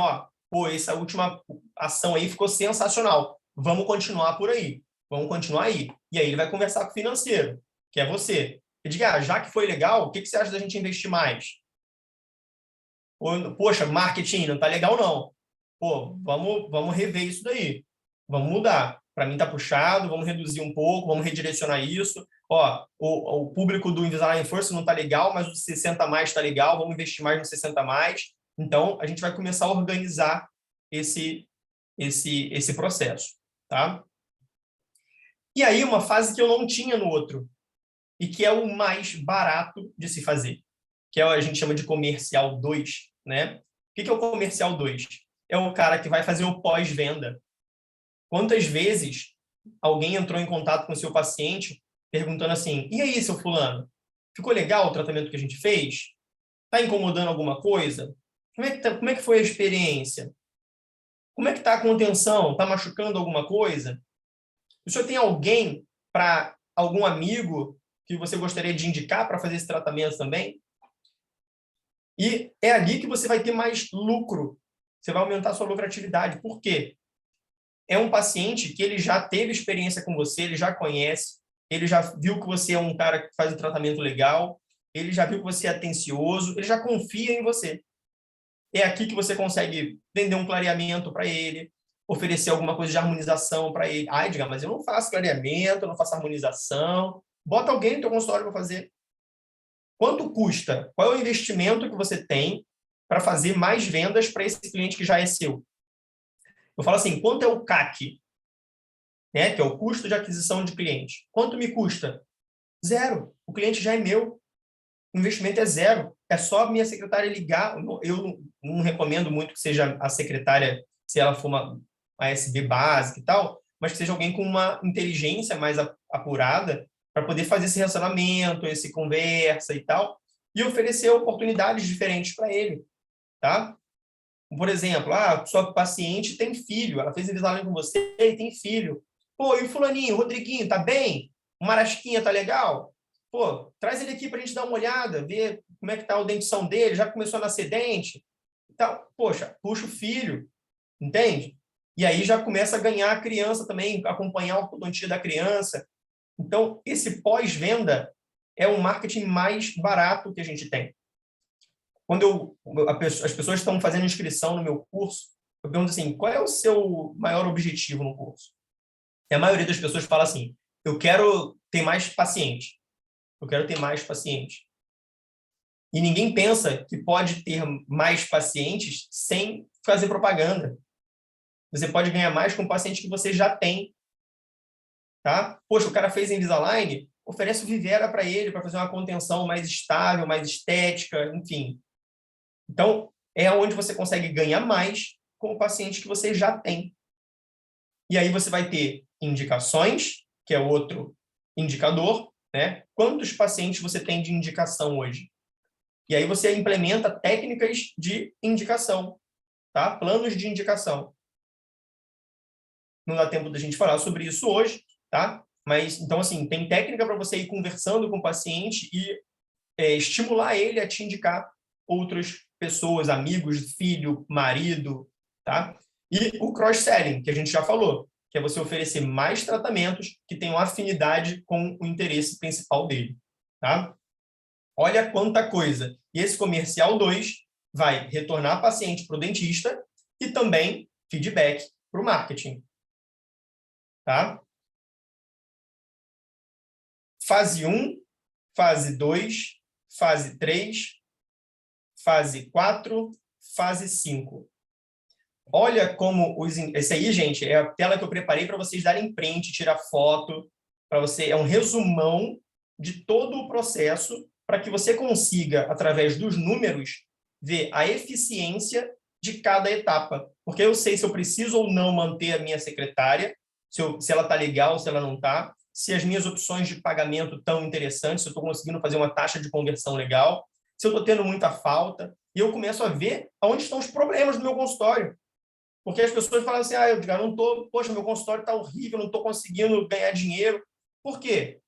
essa última ação aí ficou sensacional. Vamos continuar por aí. Vamos continuar aí. E aí ele vai conversar com o financeiro, que é você. e diga, já que foi legal, o que você acha da gente investir mais? Poxa, marketing não tá legal, não. Pô, vamos rever isso daí. Vamos mudar. Para mim tá puxado, vamos reduzir um pouco, vamos redirecionar isso. Ó, o público do Invisalign First não tá legal, mas o 60 mais tá legal, vamos investir mais no 60 mais. Então, a gente vai começar a organizar esse processo, tá? E aí, uma fase que eu não tinha no outro, e que é o mais barato de se fazer, que é, a gente chama de comercial 2, né? O que é o comercial 2? É o cara que vai fazer o pós-venda. Quantas vezes alguém entrou em contato com o seu paciente perguntando assim, e aí, seu fulano, ficou legal o tratamento que a gente fez? Está incomodando alguma coisa? Como é que foi a experiência? Como é que está a contenção? Está machucando alguma coisa? O senhor tem alguém para algum amigo que você gostaria de indicar para fazer esse tratamento também? E é ali que você vai ter mais lucro. Você vai aumentar a sua lucratividade. Por quê? É um paciente que ele já teve experiência com você, ele já conhece, ele já viu que você é um cara que faz um tratamento legal, ele já viu que você é atencioso, ele já confia em você. É aqui que você consegue vender um clareamento para ele, oferecer alguma coisa de harmonização para ele. Ah, Edgar, mas eu não faço clareamento, eu não faço harmonização. Bota alguém no teu consultório para fazer. Quanto custa? Qual é o investimento que você tem para fazer mais vendas para esse cliente que já é seu? Eu falo assim, quanto é o CAC? Né? Que é o custo de aquisição de cliente. Quanto me custa? 0. O cliente já é meu. O investimento é 0. É só a minha secretária ligar. Eu não recomendo muito que seja a secretária, se ela for uma ASB básica e tal, mas que seja alguém com uma inteligência mais apurada para poder fazer esse relacionamento, esse conversa e tal, e oferecer oportunidades diferentes para ele, tá? Por exemplo, sua paciente tem filho, ela fez Invisalign com você e tem filho. Pô, e o fulaninho, o Rodriguinho, tá bem? O Marasquinha tá legal? Pô, traz ele aqui pra gente dar uma olhada, ver como é que tá a dentição dele, já começou a nascer dente e tal. Poxa, puxa o filho, entende? E aí já começa a ganhar a criança também, acompanhar a ortodontia da criança. Então, esse pós-venda é o marketing mais barato que a gente tem. Quando as pessoas estão fazendo inscrição no meu curso, eu pergunto assim, qual é o seu maior objetivo no curso? E a maioria das pessoas fala assim, eu quero ter mais pacientes. Eu quero ter mais pacientes. E ninguém pensa que pode ter mais pacientes sem fazer propaganda. Você pode ganhar mais com o paciente que você já tem. Tá? Poxa, o cara fez Invisalign, oferece o Vivera para ele, para fazer uma contenção mais estável, mais estética, enfim. Então, é onde você consegue ganhar mais com o paciente que você já tem. E aí você vai ter indicações, que é outro indicador, né? Quantos pacientes você tem de indicação hoje? E aí você implementa técnicas de indicação, tá? Planos de indicação. Não dá tempo da gente falar sobre isso hoje, tá? Mas, então, assim, tem técnica para você ir conversando com o paciente e estimular ele a te indicar outras pessoas, amigos, filho, marido, tá? E o cross-selling, que a gente já falou, que é você oferecer mais tratamentos que tenham afinidade com o interesse principal dele, tá? Olha quanta coisa. E esse comercial 2 vai retornar paciente para o dentista e também feedback para o marketing, tá? Fase 1, fase 2, fase 3, fase 4, fase 5. Olha como esse aí, gente, é a tela que eu preparei para vocês darem print, tirar foto, para você, é um resumão de todo o processo para que você consiga, através dos números, ver a eficiência de cada etapa. Porque eu sei se eu preciso ou não manter a minha secretária, se ela está legal, se ela não está, se as minhas opções de pagamento estão interessantes, se eu estou conseguindo fazer uma taxa de conversão legal, se eu estou tendo muita falta, e eu começo a ver onde estão os problemas do meu consultório. Porque as pessoas falam assim, eu não estou, poxa, meu consultório está horrível, não estou conseguindo ganhar dinheiro. Por quê?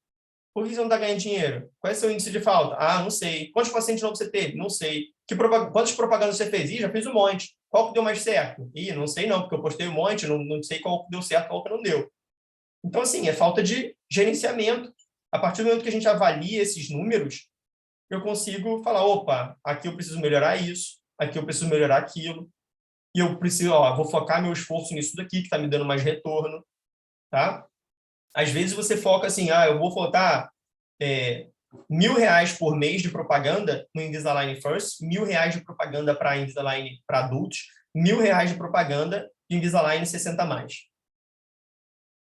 Por que você não está ganhando dinheiro? Qual é o seu índice de falta? Não sei. Quantos pacientes novos você teve? Não sei. Quantas propagandas você fez? Já fiz um monte. Qual que deu mais certo? Não sei não, porque eu postei um monte, não sei qual que deu certo, qual que não deu. Então, assim, é falta de gerenciamento. A partir do momento que a gente avalia esses números, eu consigo falar, opa, aqui eu preciso melhorar isso, aqui eu preciso melhorar aquilo, e eu preciso, vou focar meu esforço nisso daqui, que está me dando mais retorno, tá? Às vezes você foca assim, eu vou botar R$1.000 por mês de propaganda no Invisalign First, R$1.000 de propaganda para Invisalign para adultos, R$1.000 de propaganda de Invisalign 60+.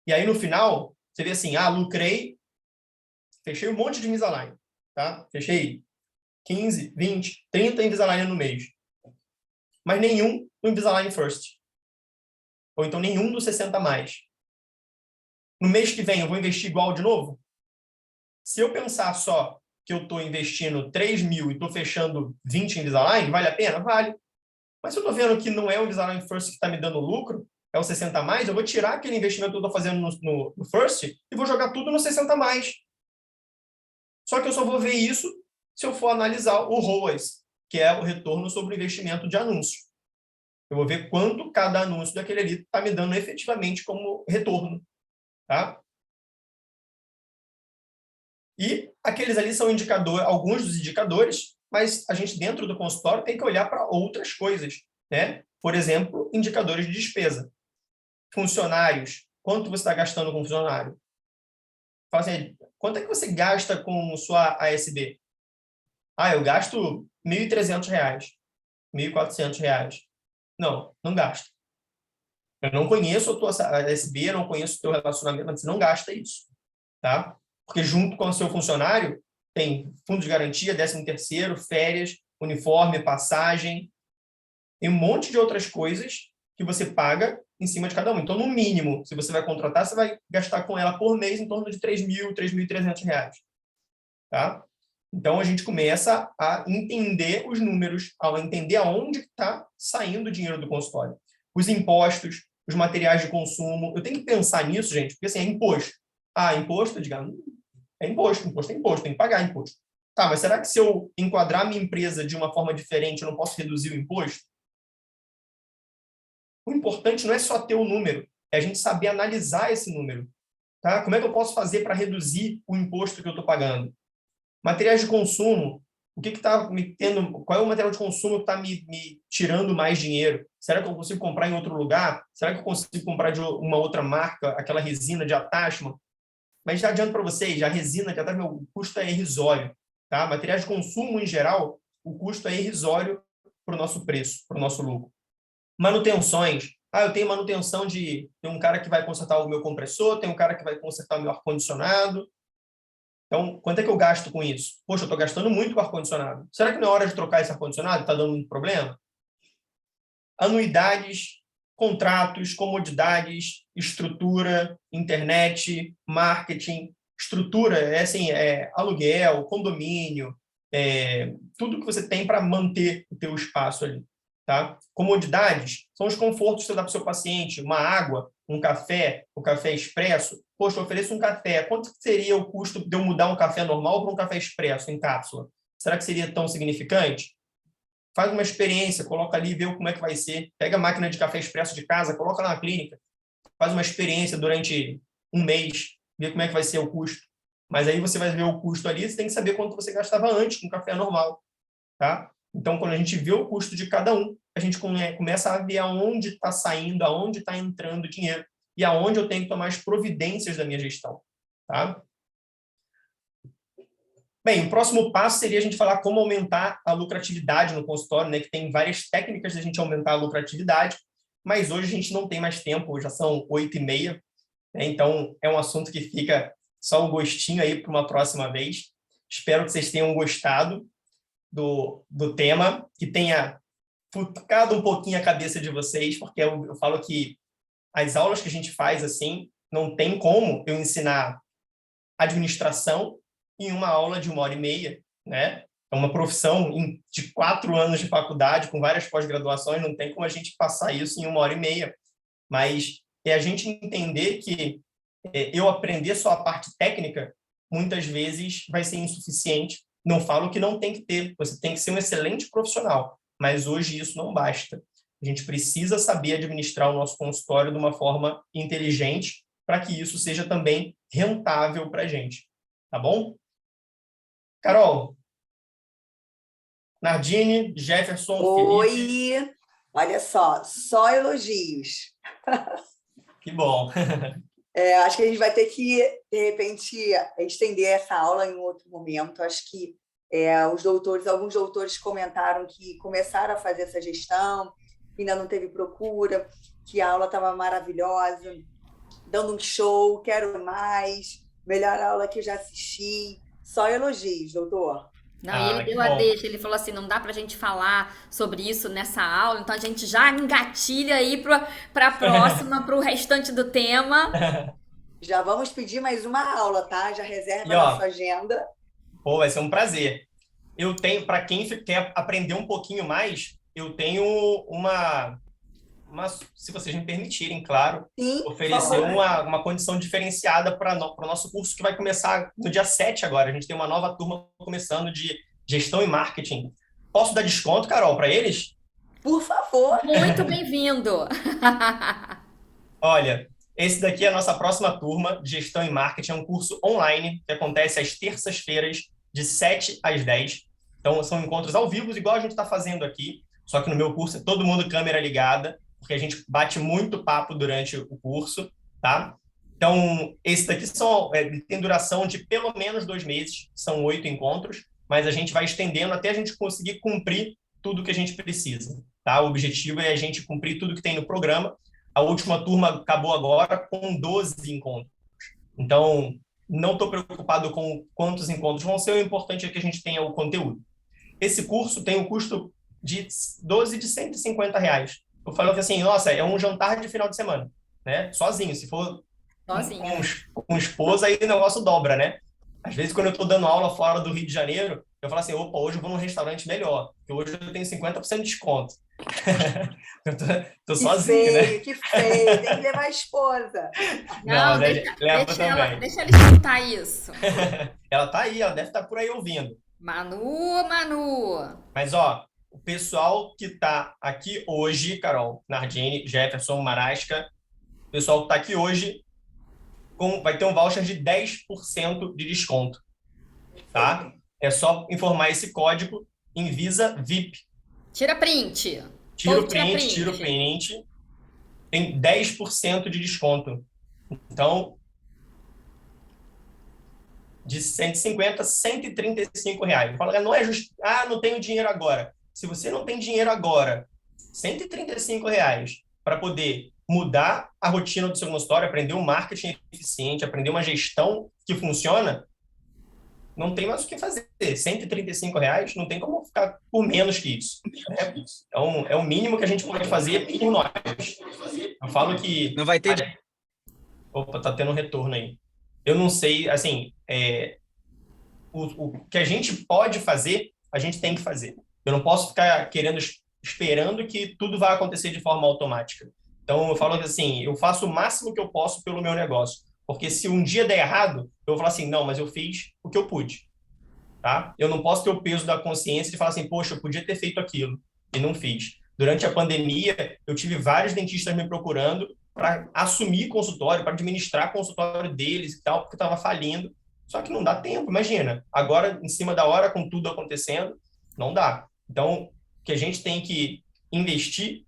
E aí, no final, você vê assim, lucrei, fechei um monte de Invisalign, tá? Fechei 15, 20, 30 Invisalign no mês. Mas nenhum no Invisalign First. Ou então nenhum do 60+. No mês que vem, eu vou investir igual de novo? Se eu pensar só que eu estou investindo 3.000 e estou fechando 20 Invisalign, vale a pena? Vale. Mas se eu estou vendo que não é o Invisalign First que está me dando lucro, é o 60+, eu vou tirar aquele investimento que eu estou fazendo no First e vou jogar tudo no 60+. Só que eu só vou ver isso se eu for analisar o ROAS, que é o retorno sobre o investimento de anúncio. Eu vou ver quanto cada anúncio daquele ali está me dando efetivamente como retorno. Tá? E aqueles ali são alguns dos indicadores, mas a gente dentro do consultório tem que olhar para outras coisas, né? Por exemplo, indicadores de despesa. Funcionários, quanto você está gastando com funcionário? Fala assim, quanto é que você gasta com sua ASB? Eu gasto R$1.300, R$1.400. Não gasta. Eu não conheço a tua ASB, eu não conheço o teu relacionamento, mas você não gasta isso, tá? Porque junto com o seu funcionário tem fundo de garantia, 13º, férias, uniforme, passagem, tem um monte de outras coisas que você paga em cima de cada um. Então, no mínimo, se você vai contratar, você vai gastar com ela por mês em torno de R$3.000, R$3.300, tá? Então, a gente começa a entender os números, a entender aonde está saindo o dinheiro do consultório. Os impostos, os materiais de consumo. Eu tenho que pensar nisso, gente, porque assim, é imposto. Imposto, digamos, é imposto, tem que pagar imposto. Tá, mas será que se eu enquadrar minha empresa de uma forma diferente, eu não posso reduzir o imposto? O importante não é só ter o número, é a gente saber analisar esse número. Tá? Como é que eu posso fazer para reduzir o imposto que eu estou pagando? Materiais de consumo, o que está me tendo? Qual é o material de consumo que está me tirando mais dinheiro? Será que eu consigo comprar em outro lugar? Será que eu consigo comprar de uma outra marca, aquela resina de attachment? Mas já adianto para vocês, a resina de attachment, o custo é irrisório. Tá? Materiais de consumo, em geral, o custo é irrisório para o nosso preço, para o nosso lucro. Manutenções. Eu tenho manutenção tem um cara que vai consertar o meu compressor, tem um cara que vai consertar o meu ar-condicionado. Então, quanto é que eu gasto com isso? Poxa, eu estou gastando muito com ar-condicionado. Será que na hora de trocar esse ar-condicionado está dando muito problema? Anuidades, contratos, comodidades, estrutura, internet, marketing. Estrutura é aluguel, condomínio, tudo que você tem para manter o teu espaço ali. Tá? Comodidades são os confortos que você dá para o seu paciente, uma água, um café, o café expresso. Poxa, eu ofereço um café. Quanto seria o custo de eu mudar um café normal para um café expresso em cápsula? Será que seria tão significante? Faz uma experiência, coloca ali e vê como é que vai ser. Pega a máquina de café expresso de casa, coloca lá na clínica. Faz uma experiência durante um mês, vê como é que vai ser o custo. Mas aí você vai ver o custo ali, você tem que saber quanto você gastava antes com café normal. Tá? Então, quando a gente vê o custo de cada um, a gente começa a ver aonde está saindo, aonde está entrando dinheiro e aonde eu tenho que tomar as providências da minha gestão. Tá? Bem, o próximo passo seria a gente falar como aumentar a lucratividade no consultório, né? Que tem várias técnicas de a gente aumentar a lucratividade, mas hoje a gente não tem mais tempo, já são 8h30, né? Então é um assunto que fica só um gostinho aí para uma próxima vez. Espero que vocês tenham gostado do tema, que tenha futucado um pouquinho a cabeça de vocês, porque eu falo que as aulas que a gente faz assim, não tem como eu ensinar administração em uma aula de 1h30, né? É uma profissão de 4 anos de faculdade, com várias pós-graduações, não tem como a gente passar isso em 1h30. Mas é a gente entender que eu aprender só a parte técnica, muitas vezes vai ser insuficiente. Não falo que não tem que ter, você tem que ser um excelente profissional, mas hoje isso não basta. A gente precisa saber administrar o nosso consultório de uma forma inteligente para que isso seja também rentável para a gente. tá bom? Carol, Nardini, Jefferson, Felipe. Oi! Olha só elogios. Que bom. Acho que a gente vai ter que, de repente, estender essa aula em outro momento. Acho que alguns doutores comentaram que começaram a fazer essa gestão, ainda não teve procura, que a aula estava maravilhosa, dando um show, quero mais, melhor aula que eu já assisti. Só elogios, doutor. Não, e ele Que deu a bom. deixa, ele falou assim, não dá pra gente falar sobre isso nessa aula, então a gente já engatilha aí pra próxima, pro restante do tema. Já vamos pedir mais uma aula, tá? Já reserva E, ó, na sua agenda. Pô, vai ser um prazer. Eu tenho, para quem quer aprender um pouquinho mais, eu tenho se vocês me permitirem, claro, Sim, oferecer por favor. uma condição diferenciada para o nosso curso, que vai começar no dia 7 agora. A gente tem uma nova turma começando de gestão e marketing. Posso dar desconto, Carol, para eles? Por favor. Muito bem-vindo! Olha, esse daqui é a nossa próxima turma de gestão e marketing. É um curso online que acontece às terças-feiras, de 7 às 10. Então, são encontros ao vivo, igual a gente está fazendo aqui. Só que no meu curso é todo mundo câmera ligada, porque a gente bate muito papo durante o curso, tá? Então, esse daqui tem duração de pelo menos 2 meses, são 8 encontros, mas a gente vai estendendo até a gente conseguir cumprir tudo que a gente precisa, tá? O objetivo é a gente cumprir tudo que tem no programa. A última turma acabou agora com 12 encontros. Então, não estou preocupado com quantos encontros vão ser, o importante é que a gente tenha o conteúdo. Esse curso tem um custo de 12 de R$150. Eu falo que assim, nossa, é um jantar de final de semana, né? Sozinho. Se for Sozinho. com esposa, aí o negócio dobra, né? Às vezes, quando eu estou dando aula fora do Rio de Janeiro, eu falo assim, opa, hoje eu vou num restaurante melhor, porque hoje eu tenho 50% de desconto. Eu tô sozinho, né? Que feio, tem que levar a esposa. Não, leva também. deixa ela escutar isso. Ela tá aí, ela deve estar por aí ouvindo. Manu! Mas, ó, o pessoal que tá aqui hoje, Carol, Nardini, Jefferson, Marasca, o pessoal que tá aqui hoje vai ter um voucher de 10% de desconto, tá? É só informar esse código Invisa VIP. Tira print. Tira o print. Tem 10% de desconto. Então, de 150 a R$135. Fala, não é justo. Ah, não tenho dinheiro agora. Se você não tem dinheiro agora, R$135 para poder mudar a rotina do seu consultório, aprender um marketing eficiente, aprender uma gestão que funciona, não tem mais o que fazer. R$135 não tem como ficar por menos que isso. Né? Então, é o mínimo que a gente pode fazer por nós. Eu falo que... Não vai ter... Opa, tá tendo um retorno aí. Eu não sei, assim, o que a gente pode fazer, a gente tem que fazer. Eu não posso ficar esperando que tudo vai acontecer de forma automática. Então, eu falo assim, eu faço o máximo que eu posso pelo meu negócio. Porque se um dia der errado, eu vou falar assim, não, mas eu fiz o que eu pude. Tá? Eu não posso ter o peso da consciência de falar assim, poxa, eu podia ter feito aquilo e não fiz. Durante a pandemia, eu tive vários dentistas me procurando para assumir consultório, para administrar consultório deles e tal, porque estava falindo. Só que não dá tempo, imagina. Agora, em cima da hora, com tudo acontecendo, não dá. Então, o que a gente tem que investir,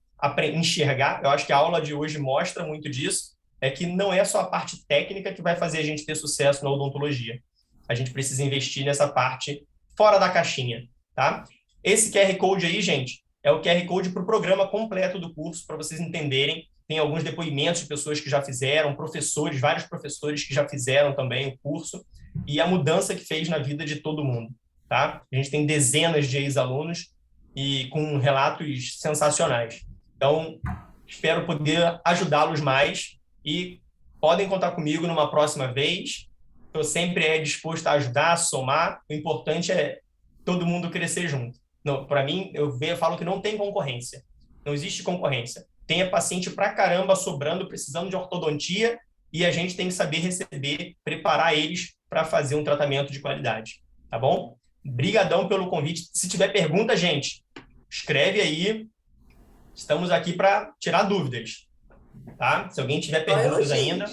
enxergar, eu acho que a aula de hoje mostra muito disso, é que não é só a parte técnica que vai fazer a gente ter sucesso na odontologia. A gente precisa investir nessa parte fora da caixinha, tá? Esse QR Code aí, gente, é o QR Code para o programa completo do curso, para vocês entenderem. Tem alguns depoimentos de pessoas que já fizeram, professores, vários professores que já fizeram também o curso, e a mudança que fez na vida de todo mundo, tá? A gente tem dezenas de ex-alunos e com relatos sensacionais. Então, espero poder ajudá-los mais e podem contar comigo numa próxima vez. Estou sempre disposto a ajudar, a somar. O importante é todo mundo crescer junto. Para mim, eu falo que não tem concorrência. Não existe concorrência. Tem paciente pra caramba sobrando, precisando de ortodontia, e a gente tem que saber receber, preparar eles para fazer um tratamento de qualidade. Tá bom? Brigadão pelo convite. Se tiver pergunta, gente, escreve aí. Estamos aqui para tirar dúvidas. Tá? Se alguém tiver perguntas ainda...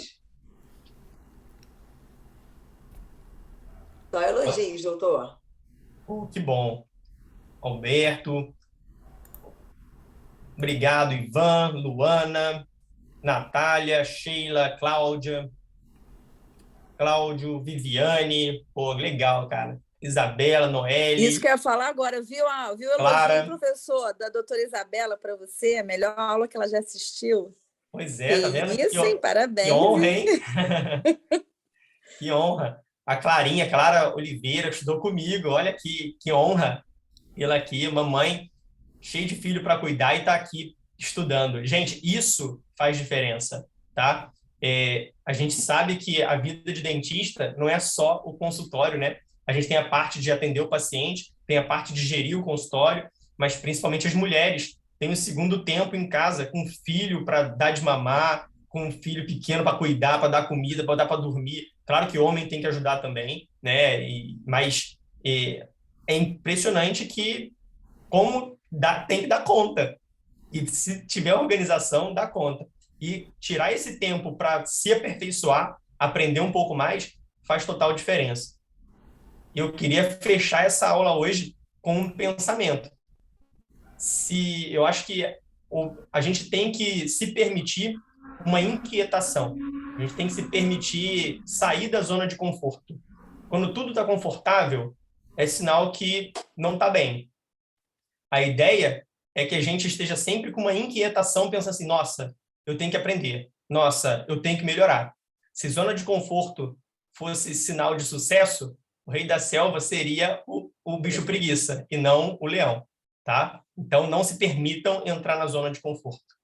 Só elogios, doutor. Que bom. Alberto. Obrigado, Ivan, Luana, Natália, Sheila, Cláudia, Cláudio, Viviane. Pô, legal, cara. Isabela, Noeli. Isso que eu ia falar agora, viu o Clara. elogio, professor, da doutora Isabela para você, a melhor aula que ela já assistiu. Pois é, tá vendo? Isso, hein? Parabéns. Que honra, hein? Que honra. A Clarinha, Clara Oliveira, estudou comigo. Olha que honra ela aqui, mamãe, cheia de filho para cuidar e tá aqui estudando. Gente, isso faz diferença, tá? A gente sabe que a vida de dentista não é só o consultório, né? A gente tem a parte de atender o paciente, tem a parte de gerir o consultório, mas principalmente as mulheres têm o segundo tempo em casa com filho para dar de mamar, com um filho pequeno para cuidar, para dar comida, para dar para dormir. Claro que o homem tem que ajudar também, né? Mas é impressionante que como tem que dar conta. E se tiver organização, dá conta. E tirar esse tempo para se aperfeiçoar, aprender um pouco mais, faz total diferença. Eu queria fechar essa aula hoje com um pensamento. Eu acho que a gente tem que se permitir uma inquietação. A gente tem que se permitir sair da zona de conforto. Quando tudo está confortável, é sinal que não está bem. A ideia é que a gente esteja sempre com uma inquietação, pensando assim, nossa, eu tenho que aprender. Nossa, eu tenho que melhorar. Se zona de conforto fosse sinal de sucesso, o rei da selva seria o bicho preguiça e não o leão, tá? Então, não se permitam entrar na zona de conforto.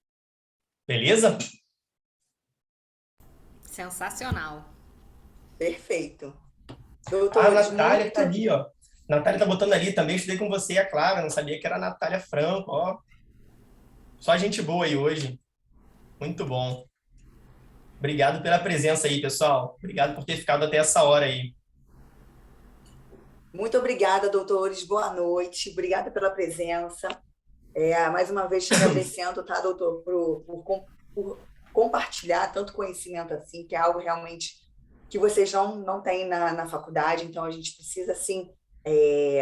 Beleza? Sensacional. Perfeito. A Natália está ali, ó. Natália está botando ali também. Estudei com você e a Clara. Não sabia que era a Natália Franco, ó. Só gente boa aí hoje. Muito bom. Obrigado pela presença aí, pessoal. Obrigado por ter ficado até essa hora aí. Muito obrigada, doutores. Boa noite. Obrigada pela presença. Mais uma vez te agradecendo, tá, doutor, por compartilhar tanto conhecimento assim, que é algo realmente que vocês não têm na faculdade, então a gente precisa, sim,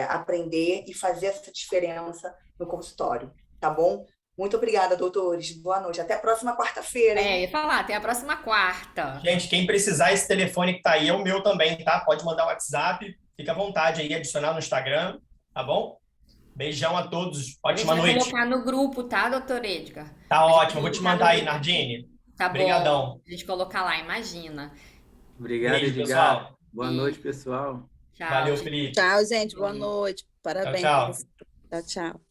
aprender e fazer essa diferença no consultório, tá bom? Muito obrigada, doutores. Boa noite. Até a próxima quarta-feira, hein? Eu ia falar, até a próxima quarta. Gente, quem precisar, esse telefone que tá aí é o meu também, tá? Pode mandar o WhatsApp, fica à vontade aí, adicionar no Instagram, tá bom? Beijão a todos, ótima noite. A gente vai colocar no grupo, tá, doutor Edgar? Tá ótimo, vou te mandar aí, Nardini. Tá Obrigadão. bom. A gente colocar lá, imagina. Obrigado, Beijo, Edgar. pessoal. Boa noite, pessoal. Tchau. Valeu, Felipe. Tchau, gente. Boa noite. Parabéns. Tchau, tchau. Tchau, tchau.